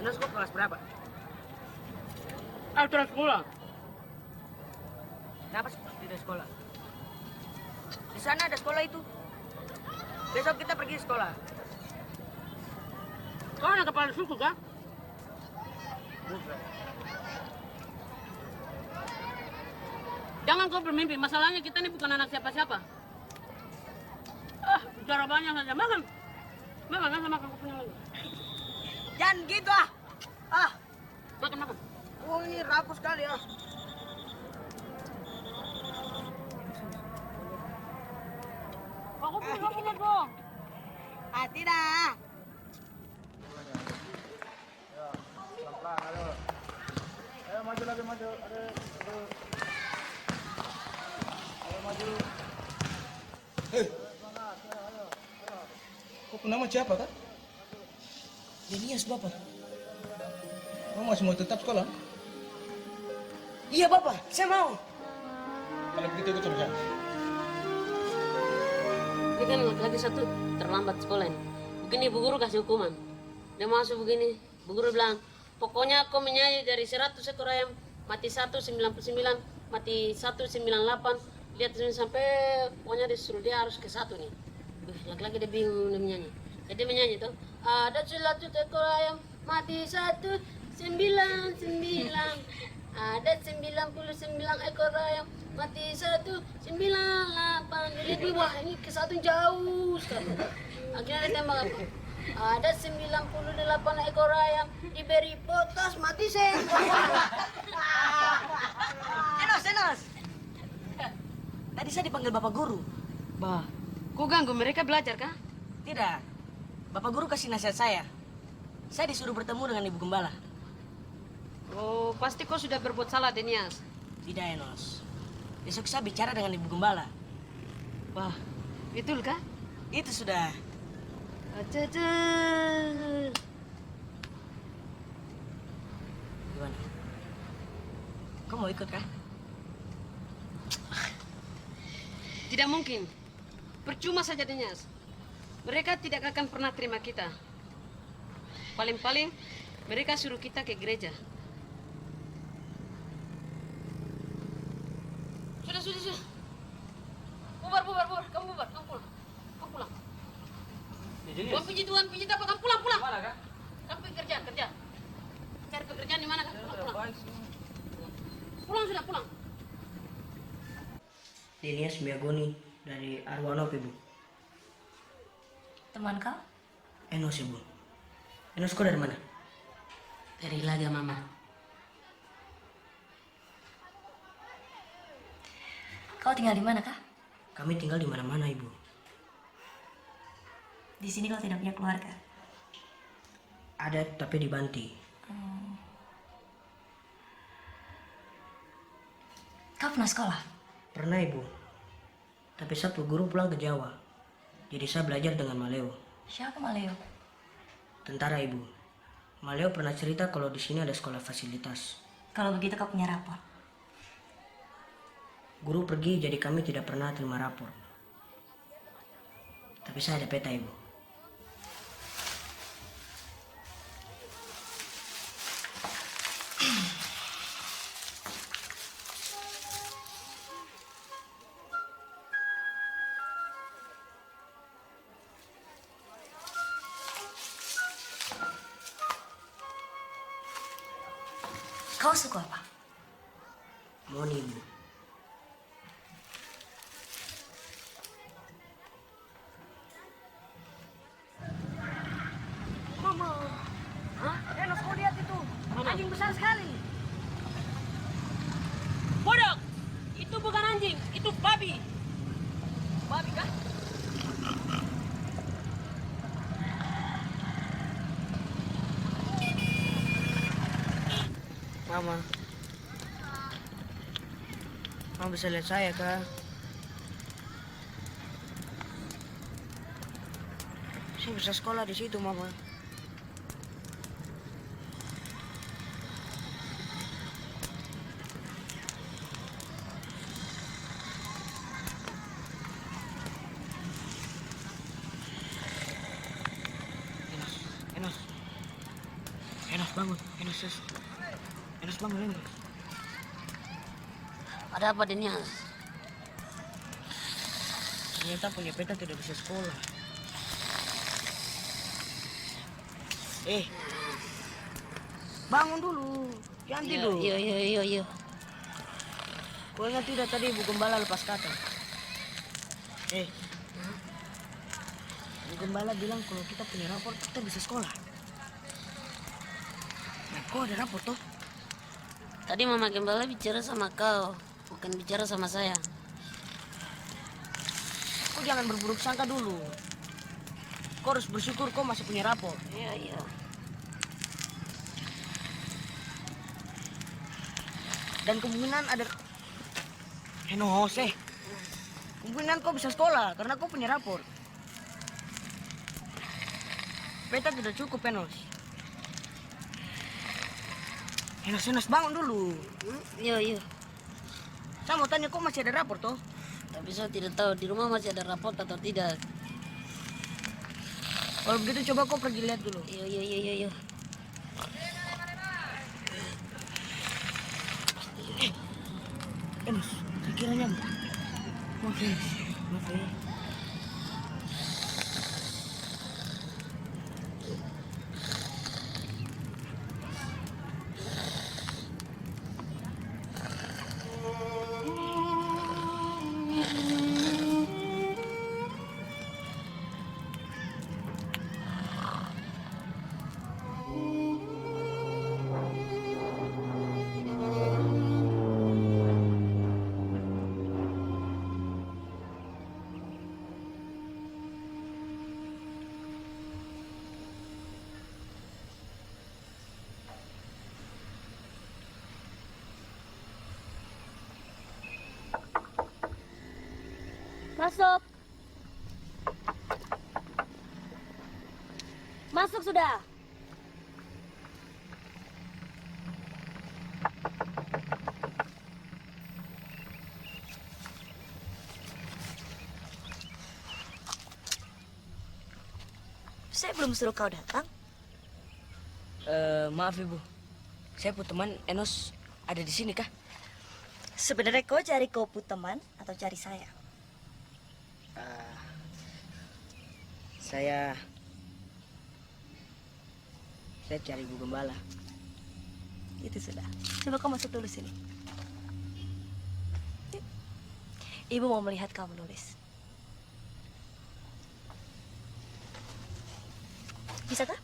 Enos, kau kelas berapa? Aku terus pulang. Kenapa tidak sekolah? Di sana ada sekolah itu. Besok kita pergi sekolah. Kau anak kepala suku kah? Jangan kau bermimpi, masalahnya kita ini bukan anak siapa-siapa. Bicara banyak saja, makan. Makan sama kau punya lagi. Jangan gitu Makan. Oh, ini rakus sekali Aku punya dong. Tidak. Pelan-pelan, ayo. Ayo maju lagi, maju. Ayo maju. Kau nama siapa kan? Denias, Bapak. Kau masih mau tetap sekolah? Iya, Bapak. Saya mau. Kalau begitu ikut sama saya. Ini kan laki-laki satu terlambat sekolah ini. Begini ibu guru kasih hukuman. Dia masuk begini, ibu guru bilang, pokoknya kau menyanyi dari 100 ekor ayam, mati 199, mati 198, lihat sampai pokoknya disuruh dia harus ke satu nih. Laki-laki dia bingung dia menyanyi. Jadi dia menyanyi tuh, ada 100 ekor ayam, mati 199, ada 99 ekor ayam, mati 198. Jadi wah ini ke satu jauh sekali. Akhirnya dia tembak apa? Ada 98 ekor ayam diberi potos mati sen. Enos. Tadi saya dipanggil Bapak Guru. Bah, kau ganggu mereka belajar kah? Tidak. Bapak Guru kasih nasihat saya. Saya disuruh bertemu dengan Ibu Gembala. Oh, pasti kau sudah berbuat salah, Denias. Tidak, Enos. Besok saya bicara dengan Ibu Gembala. Bah, betul kah? Itu sudah. Aja. Gimana? Kau mau ikut kah? Tidak mungkin. Percuma saja, Denias. Mereka tidak akan pernah terima kita. Paling-paling mereka suruh kita ke gereja. Sudah. Bubar. Kamu bubar. Kamu pulang. Tuan pijit apa? Kamu pulang. Mana kah? Kamu pergi kerja. Cari pekerjaan di mana? Pulang. Denias Miagoni dari Arwanop, Ibu. Teman kau? Enos, Ibu. Enos, kau dari mana? Dari Laga, Mama. Kau tinggal di mana kah? Kami tinggal di mana-mana, Ibu. Di sini kau tidak punya keluarga. Ada, tapi di Banti. Kau pernah sekolah? Pernah, Ibu. Tapi satu guru pulang ke Jawa. Jadi saya belajar dengan Maleo. Siapa Maleo? Tentara, Ibu. Maleo pernah cerita kalau di sini ada sekolah fasilitas. Kalau begitu kau punya rapor. Guru pergi, jadi kami tidak pernah terima rapor. Tapi saya ada peta, Ibu. Kau suku apa? Moni, Ibu. Enos, kau lihat itu. Anjing besar sekali. Bodoh! Itu bukan anjing, itu babi. Babi kah? Mama bisa lihat saya kah? Saya bisa sekolah di situ, Mama. Enos bangun, Enos bangun, Enos. Ada apa, Denias? Ternyata punya peta tidak bisa sekolah. Bangun dulu, jangan tidur. Iya. Kau ingat tidak tadi Ibu Gembala lepas kata? Ibu Gembala bilang kalau kita punya rapor kita bisa sekolah. Nah, kau ada rapor toh? Tadi Mama Gembala bicara sama kau, bukan bicara sama saya. Kau jangan berburuk sangka dulu. Kau harus bersyukur kau masih punya rapor. Iya. Dan kemungkinan ada... Enos, kemungkinan kau bisa sekolah karena kau punya rapor. Peta tidak cukup, Enos. Enos, bangun dulu. Iya. Saya mau tanya, kau masih ada rapor toh? Tapi saya tidak tahu di rumah masih ada rapot atau tidak. Kalau begitu coba kau pergi lihat dulu. Iya. Enos, sekiranya maaf ya. Masuk. Masuk sudah. Saya belum suruh kau datang. Maaf ibu, saya punya teman Enos ada di sini kah? Sebenarnya kau cari teman atau cari saya? Saya cari ibu gembala. Itu sudah. Coba kau masuk dulu sini. Yuk. Ibu mau melihat kau menulis. Bisa kah?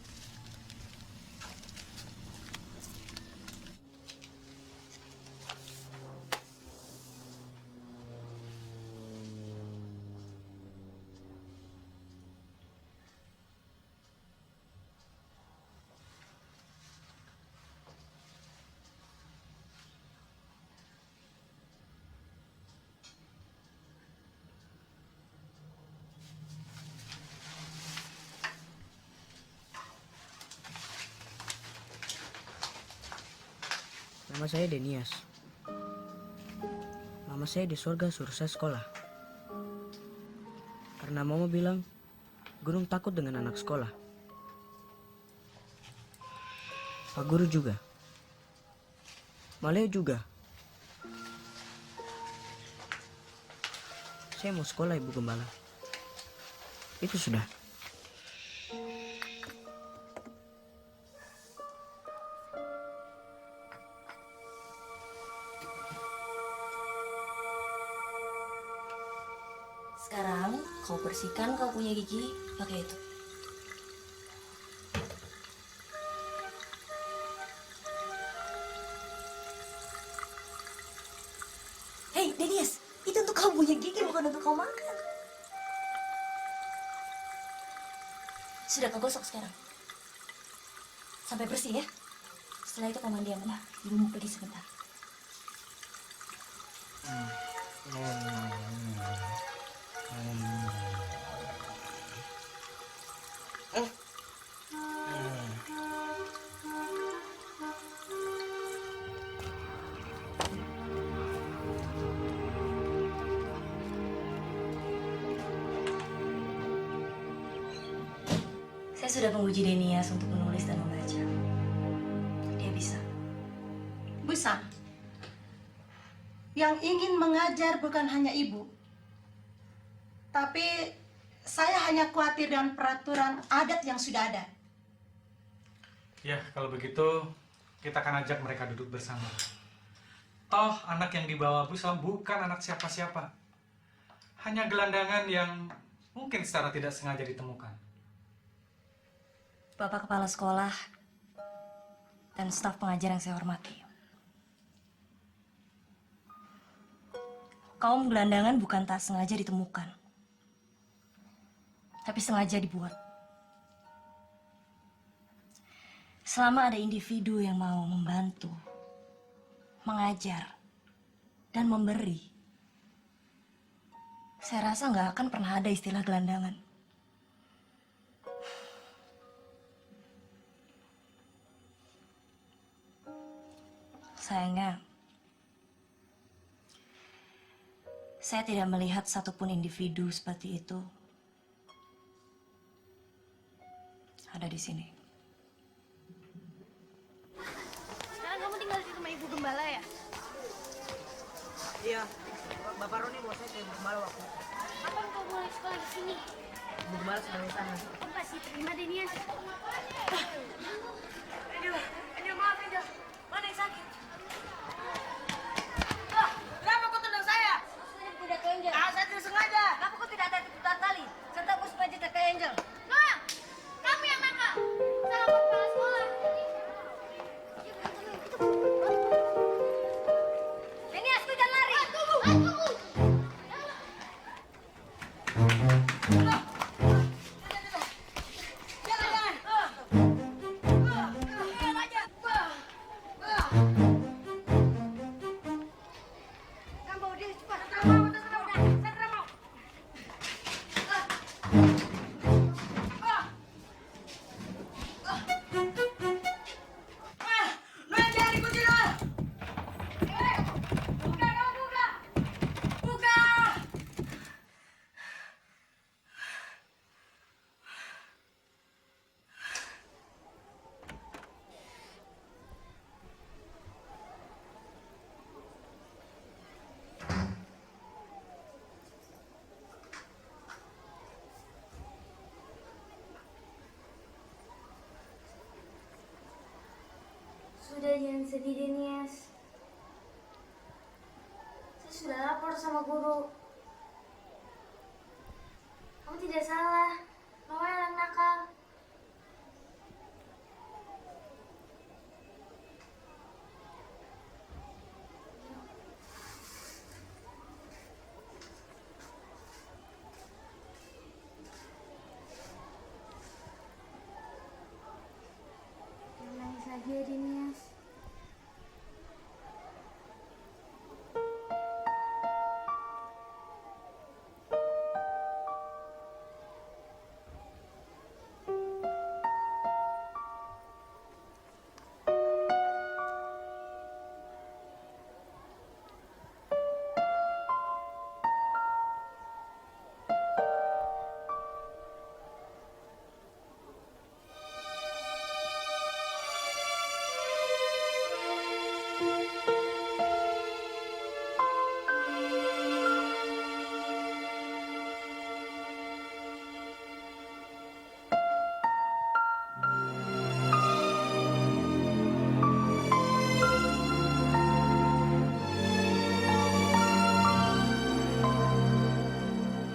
Nama saya Denias. Mama saya di surga suruh saya sekolah. Karena mama bilang, Gunung takut dengan anak sekolah. Pak Guru juga. Maleo juga. Saya mau sekolah Ibu Gembala. Itu sudah. Sekarang kau bersihkan kau punya gigi pakai itu. Hei, Denias, itu untuk kau punya gigi bukan untuk kau makan. Sudah kau gosok sekarang. Sampai bersih ya. Setelah itu kau mandi yang benar. Ibu mau pergi sebentar. Saya sudah menguji Denias untuk menulis dan membaca. Dia bisa. Bu Sam, yang ingin mengajar bukan hanya ibu, tapi saya hanya khawatir dengan peraturan adat yang sudah ada. Ya, kalau begitu kita akan ajak mereka duduk bersama. Toh, anak yang dibawa Bu Sam bukan anak siapa-siapa. Hanya gelandangan yang mungkin secara tidak sengaja ditemukan. Bapak Kepala Sekolah dan staf pengajar yang saya hormati. Kaum gelandangan bukan tak sengaja ditemukan, tapi sengaja dibuat. Selama ada individu yang mau membantu, mengajar, dan memberi, saya rasa nggak akan pernah ada istilah gelandangan. Sayangnya, saya tidak melihat satupun individu seperti itu ada di sini. Sekarang kamu tinggal di rumah Ibu Gembala ya? Iya, Bapak Roni bawa saya ke Ibu Gembala waktu itu. Kapan kau mulai sekolah di sini? Ibu Gembala sedang di sana. Kamu pasti terima Denias. Angel, maaf Angel. Mana yang sakit? Kenapa kau tendang saya? Tidak ke Angel. Saya tidak sengaja. Kenapa kau tidak ada tipu tali? Serta aku supaya tidak kayak Angel. Nah, kamu yang nakal. Salah kepala sekolah. Denias, kau jangan lari. Tunggu. Kamu dia cepat. Saya tidak mau. Udah jangan sedih deh Nias. Saya sudah lapor sama guru. Kamu tidak salah. Noel yang nakal. Jangan nangis lagi ya Nias.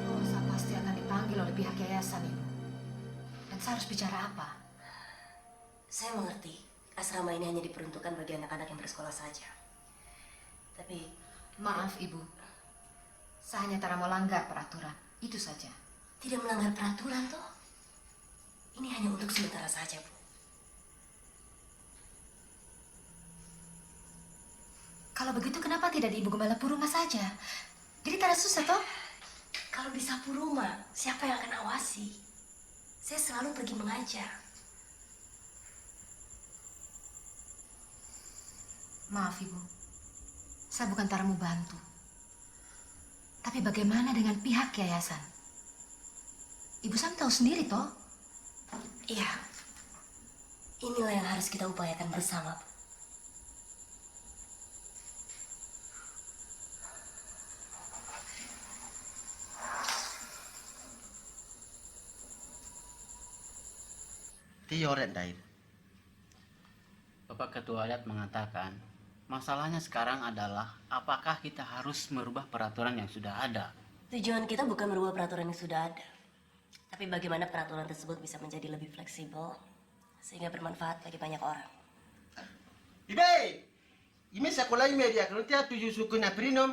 Rosa pasti akan dipanggil oleh pihak yayasan, Ibu. Dan saya harus bicara apa? Saya mengerti, asrama ini hanya diperuntukkan bagi anak-anak yang bersekolah saja. Tapi, Maaf, Ibu. Saya hanya tak mau langgar peraturan. Itu saja. tidak melanggar peraturan toh. Ini hanya untuk sementara saja, Bu. Kalau begitu kenapa tidak di Ibu Gembala Puruma saja? Jadi tak ada susah toh? Kalau di Sapuruma, siapa yang akan awasi? Saya selalu pergi mengajar. Maaf, Ibu. Saya bukan tak mau bantu. Tapi bagaimana dengan pihak yayasan? Ibu Sam tahu sendiri toh? Iya. Inilah yang harus kita upayakan bersama, Bu. Tioret Dair. Bapak Ketua Adat mengatakan, masalahnya sekarang adalah apakah kita harus merubah peraturan yang sudah ada. Tujuan kita bukan merubah peraturan yang sudah ada. Tapi bagaimana peraturan tersebut bisa menjadi lebih fleksibel sehingga bermanfaat bagi banyak orang. Ibe, ime sekolah ime dia kalau tiap 7 suku na prinom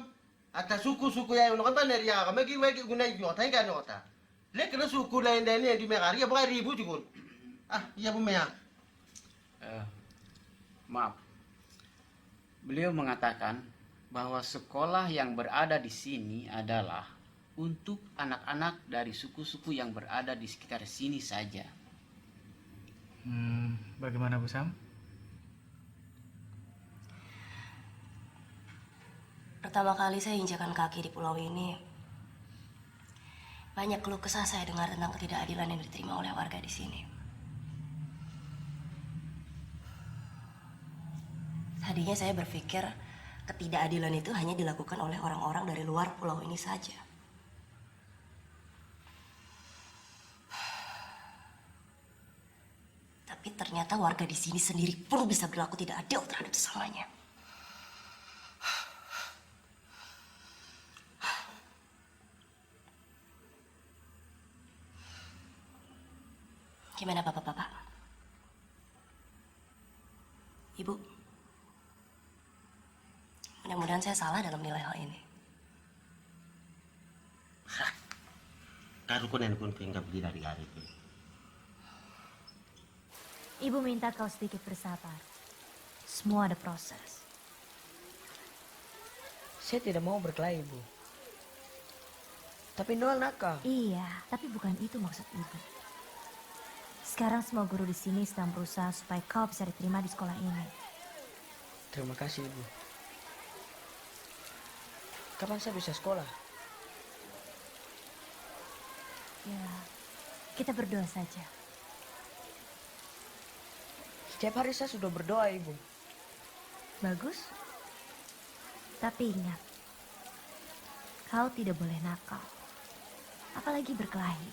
atas suku-suku yang nak pandai dia kami wegi guna idiota kan idiota. Lek kalau suku lain dan yang di Megari bukan ribu juga. Ah, iya Bu Mea. Maaf. Beliau mengatakan bahwa sekolah yang berada di sini adalah untuk anak-anak dari suku-suku yang berada di sekitar sini saja. Bagaimana Bu Sam? Pertama kali saya injakan kaki di pulau ini, banyak keluh kesah saya dengar tentang ketidakadilan yang diterima oleh warga di sini. Tadinya saya berpikir ketidakadilan itu hanya dilakukan oleh orang-orang dari luar pulau ini saja. Tapi ternyata warga di sini sendiri pun bisa berlaku tidak adil terhadap sesamanya. Gimana Bapak-bapak? Ibu? Mudah-mudahan saya salah dalam nilai hal ini. Karu ko na kun pinggap di dari hari itu. Ibu minta kau sedikit bersabar. Semua ada proses. Saya tidak mau berkelahi, Bu. Tapi Noel nakal. Iya, tapi bukan itu maksud ibu. Sekarang semua guru di sini sedang berusaha supaya kau bisa diterima di sekolah ini. Terima kasih, Ibu. Kapan saya bisa sekolah? Ya, kita berdoa saja. Setiap hari saya sudah berdoa, Ibu. Bagus. Tapi ingat, kau tidak boleh nakal. Apalagi berkelahi.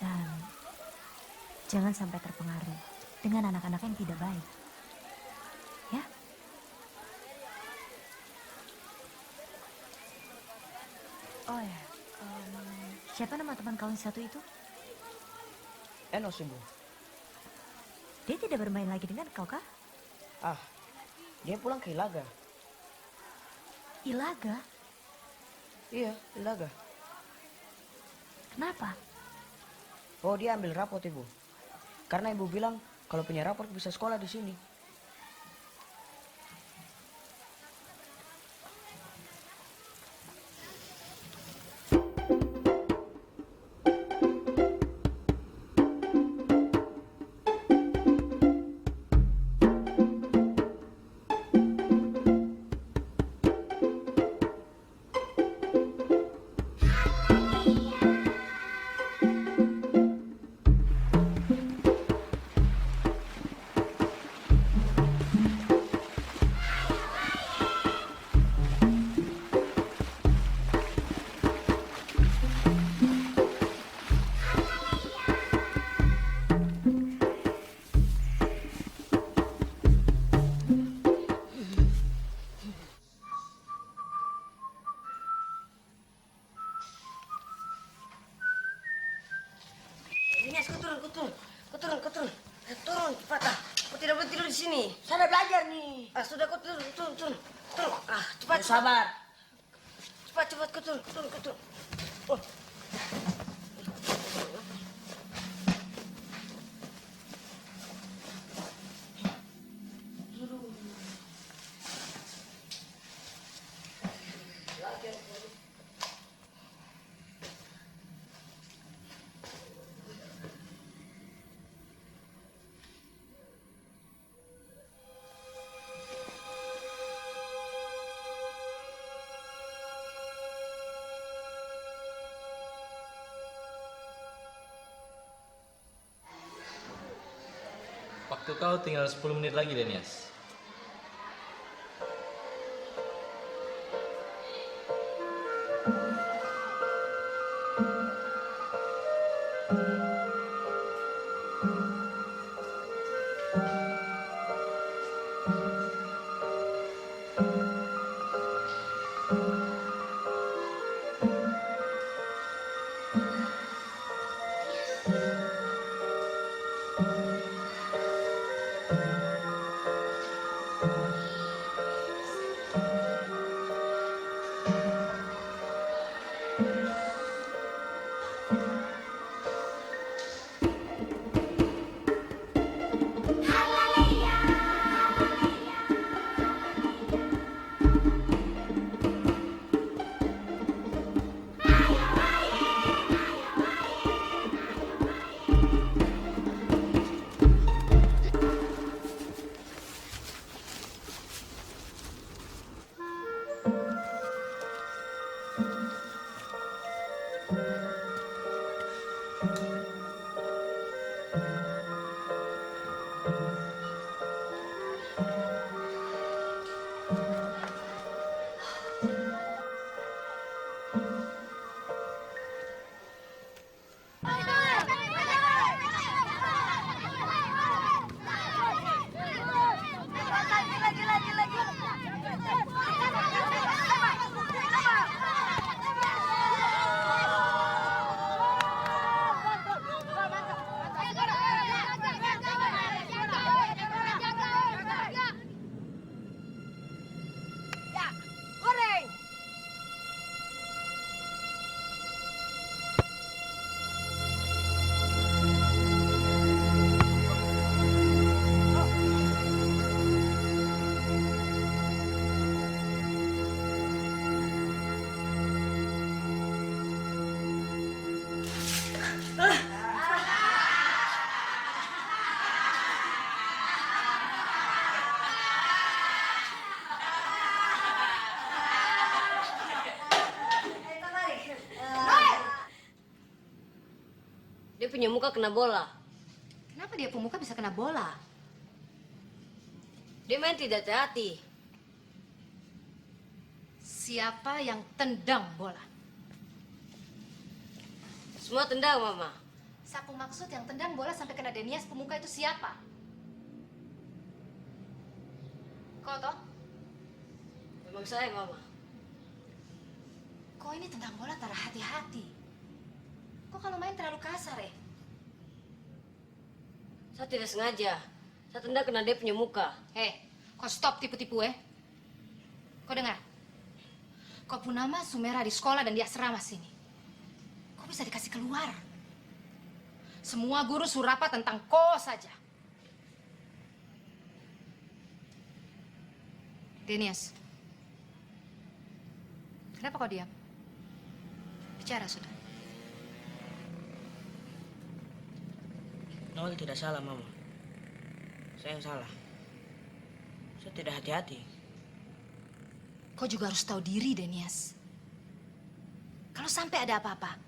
Dan jangan sampai terpengaruh dengan anak-anak yang tidak baik. Ya? Oh ya, siapa nama teman kau yang satu itu? Enos, Ibu. Dia tidak bermain lagi dengan kau kah? Ah, dia pulang ke Ilaga. Ilaga? Iya, Ilaga. Kenapa? Oh, dia ambil rapot, Ibu. Karena Ibu bilang kalau punya rapot bisa sekolah di sini. Ines, kau turun. Turun, cepat ah. Kau tidak boleh tidur di sini. Saya belajar nih. Ah, sudah kau turun. Ah, cepat. Sabar. Cepat, kau turun. Oh. Waktu kau tinggal 10 menit lagi, Denias. Dia punya muka kena bola. Kenapa dia pemuka bisa kena bola? Dia main tidak hati-hati. Siapa yang tendang bola? Semua tendang, Mama. Saku maksud yang tendang bola sampai kena Denias pemuka itu siapa? Kau toh? Memang saya, Mama. Kok ini tentang bola tara hati-hati. Kok kalau main terlalu kasar, Saya tidak sengaja. Saya tendang kena dia punya muka. Kau stop tipu-tipu, Kau dengar? Kau pun nama Sumera di sekolah dan di asrama sini. Kau bisa dikasih keluar. Semua guru suruh rapat tentang kau saja. Denias, kenapa kau diam? Bicara sudah. Noel tidak salah, Mama. Saya yang salah. Saya tidak hati-hati. Kau juga harus tahu diri, Denias. Kalau sampai ada apa-apa,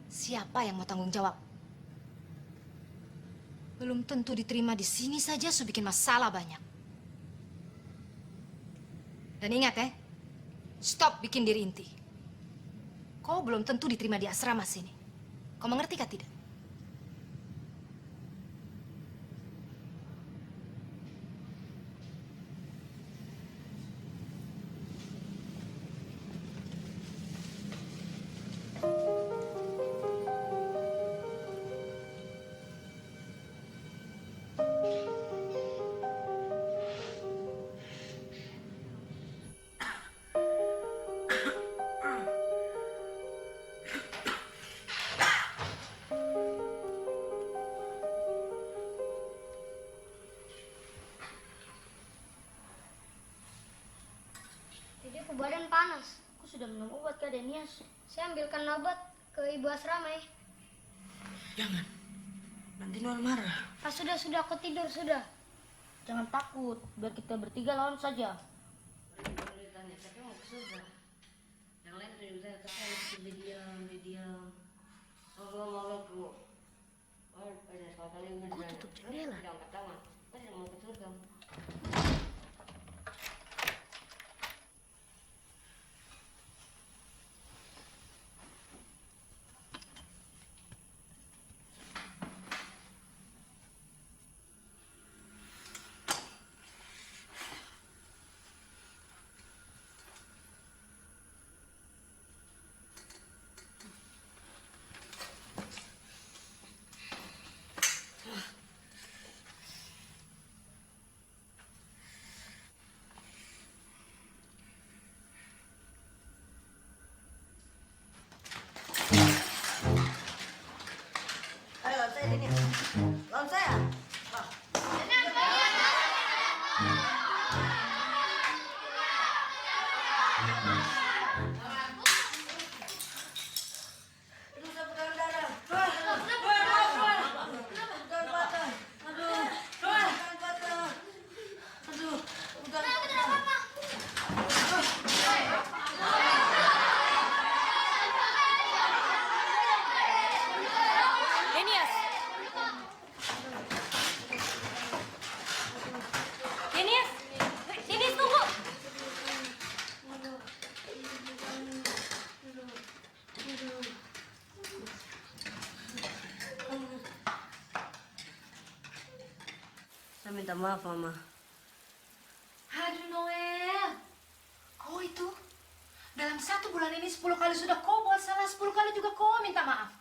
siapa yang mau tanggung jawab? Belum tentu diterima di sini saja, su bikin masalah banyak. Dan ingat, stop bikin diri inti. Kau belum tentu diterima di asrama sini. Kau mengerti kah tidak? Jadi aku badan panas. Aku sudah minum obat ke Denias. Saya ambilkan obat ke ibu asrama ya. Jangan. Nanti Noel marah. Sudah, aku tidur, sudah. Jangan takut, biar kita bertiga lawan saja. Tanya, siapa mau ke surga? Yang lain sudah bisa katakan, dia diam. Assalamualaikum. Kok tutup jendela? Tidak angkat tangan. Kau tidak mau ke surga. Ayo, lawan saya, Denias. Lawan saya. Denias! Denias! Denias, tunggu! Saya minta maaf, Mama. Aduh, Noel. Kau itu, dalam 1 bulan ini 10 kali sudah kau buat salah, 10 kali juga kau minta maaf.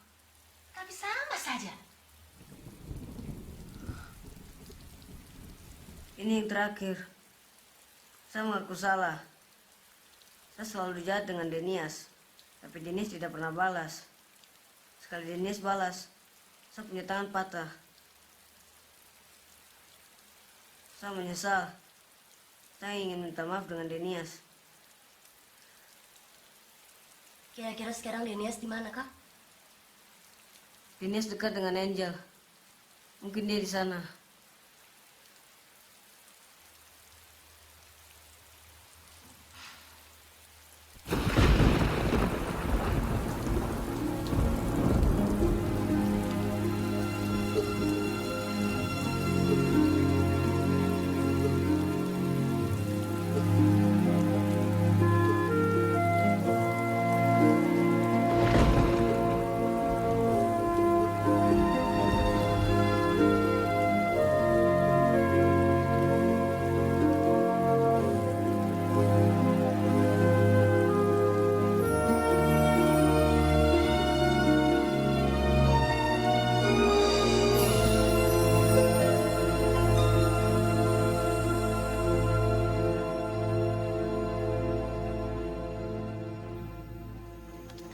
Tapi sama saja. Ini yang terakhir. Saya mengaku salah. Saya selalu jahat dengan Denias. Tapi Denias tidak pernah balas. Sekali Denias balas, saya punya tangan patah. Saya menyesal. Saya ingin minta maaf dengan Denias. Kira-kira sekarang Denias di mana, Kak? Denias dekat dengan Angel. Mungkin dia di sana.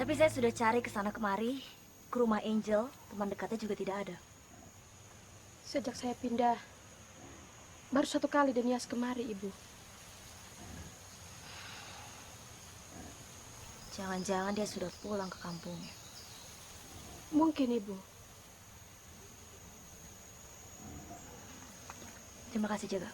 Tapi saya sudah cari ke sana kemari, ke rumah Angel, teman dekatnya juga tidak ada. Sejak saya pindah, baru 1 kali Denias kemari, Ibu. Jangan-jangan dia sudah pulang ke kampungnya. Mungkin, Ibu. Terima kasih, Jaga.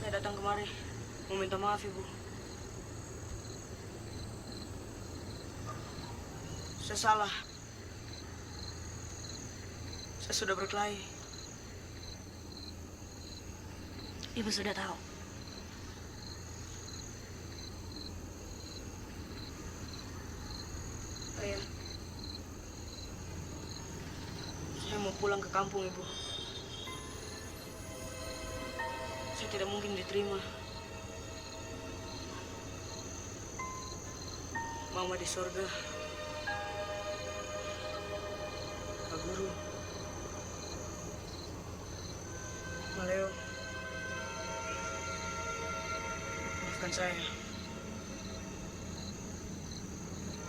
Saya datang kemari mau minta maaf, Ibu. Saya salah. Saya sudah berkelahi. Ibu sudah tahu. Ayah, saya mau pulang ke kampung, Ibu. Saya tidak mungkin diterima. Mama di sorga, Pak Guru, Maleo, maafkan saya.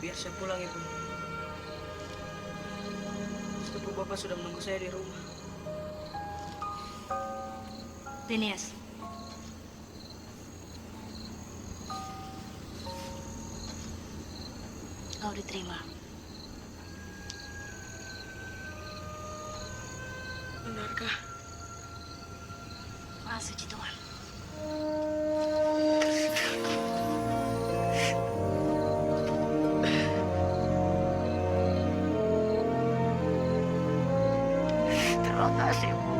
Biar saya pulang, Ibu. Sepupu Bapak sudah menunggu saya di rumah. Denias. Kau diterima. Benarkah? Maha suci Tuhan. Terima kasih, Bu.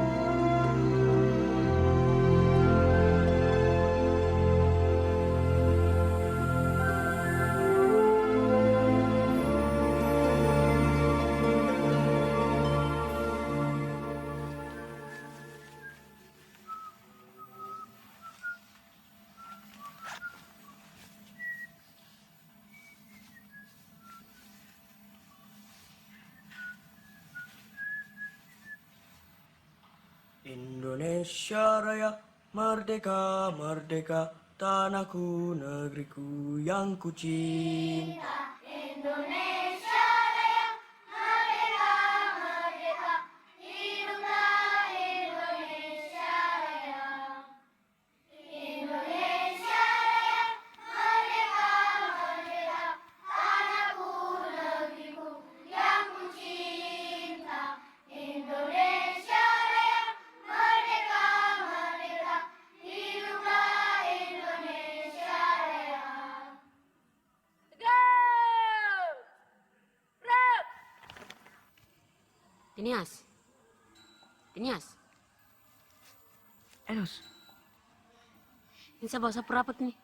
Indonesia Raya, merdeka, merdeka, tanahku, negeriku yang ku cinta. Indonesia Raya, merdeka, merdeka, hiduplah Indonesia Raya. Indonesia Raya, merdeka, merdeka, tanahku, negeriku yang ku cinta. Indonesia Raya, merdeka, merdeka, hiduplah Indonesia Raya. Denias. Denias. Enos. Ini saya bawa sapu rapat nih.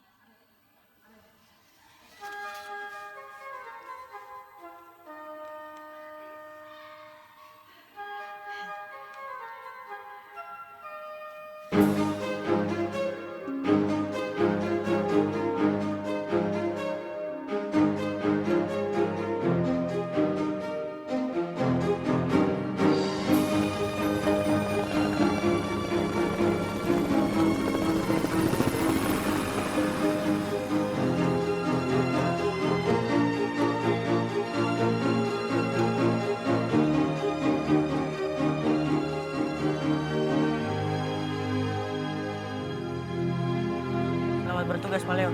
Selamat bertugas, Maleo.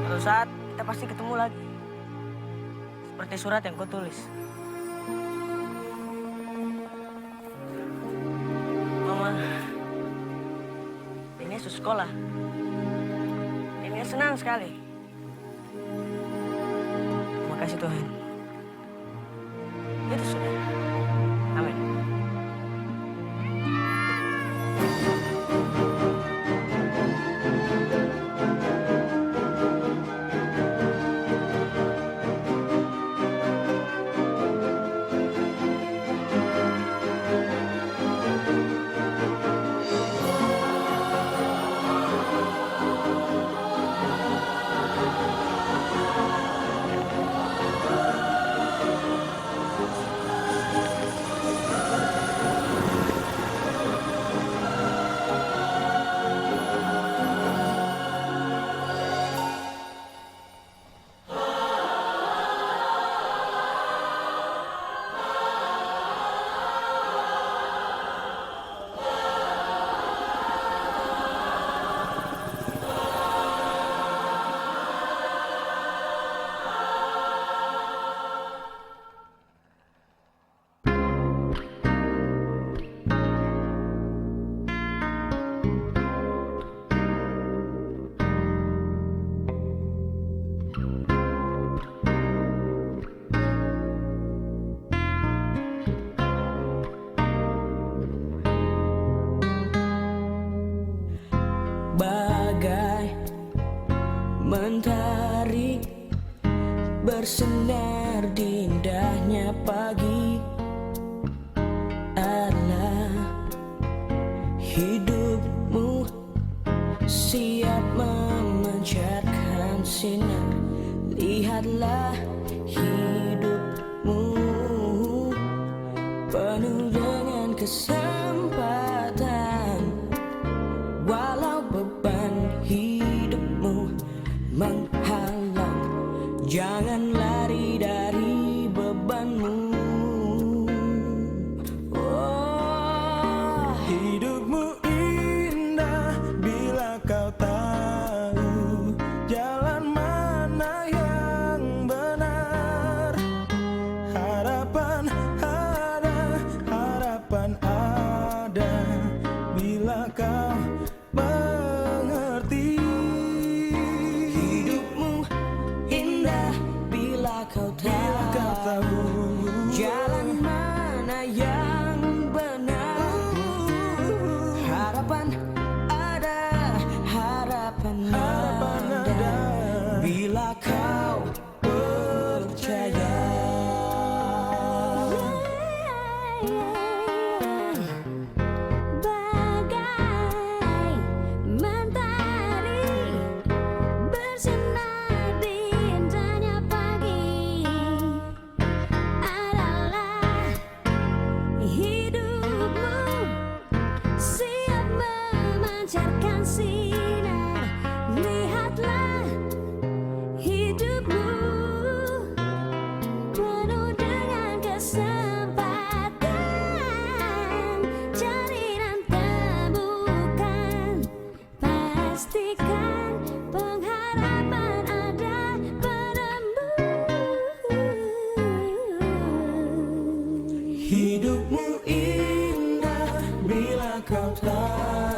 Suatu saat kita pasti ketemu lagi. Seperti surat yang kau tulis. Mama, ini sekolah. Ini senang sekali. Terima kasih Tuhan. Itu sudah. Amin. Bagai mentari bersinar di indahnya pagi adalah hidupmu siap memancarkan sinar. Lihatlah hidupmu penuh dengan kesempatan. Walau beban hidupmu menghalang, jangan lari dari bebanmu. Oh, Hidupmu indah bila kau tahu jalan mana yang benar. Harapan ada bila kau mengerti. hidupmu indah bila kau tahu jalan mana yang benar. Harapan ada bila kau percaya. Bagai mentari bersinar di indahnya pagi adalah hidupmu Hidupmu indah bila kau tahu.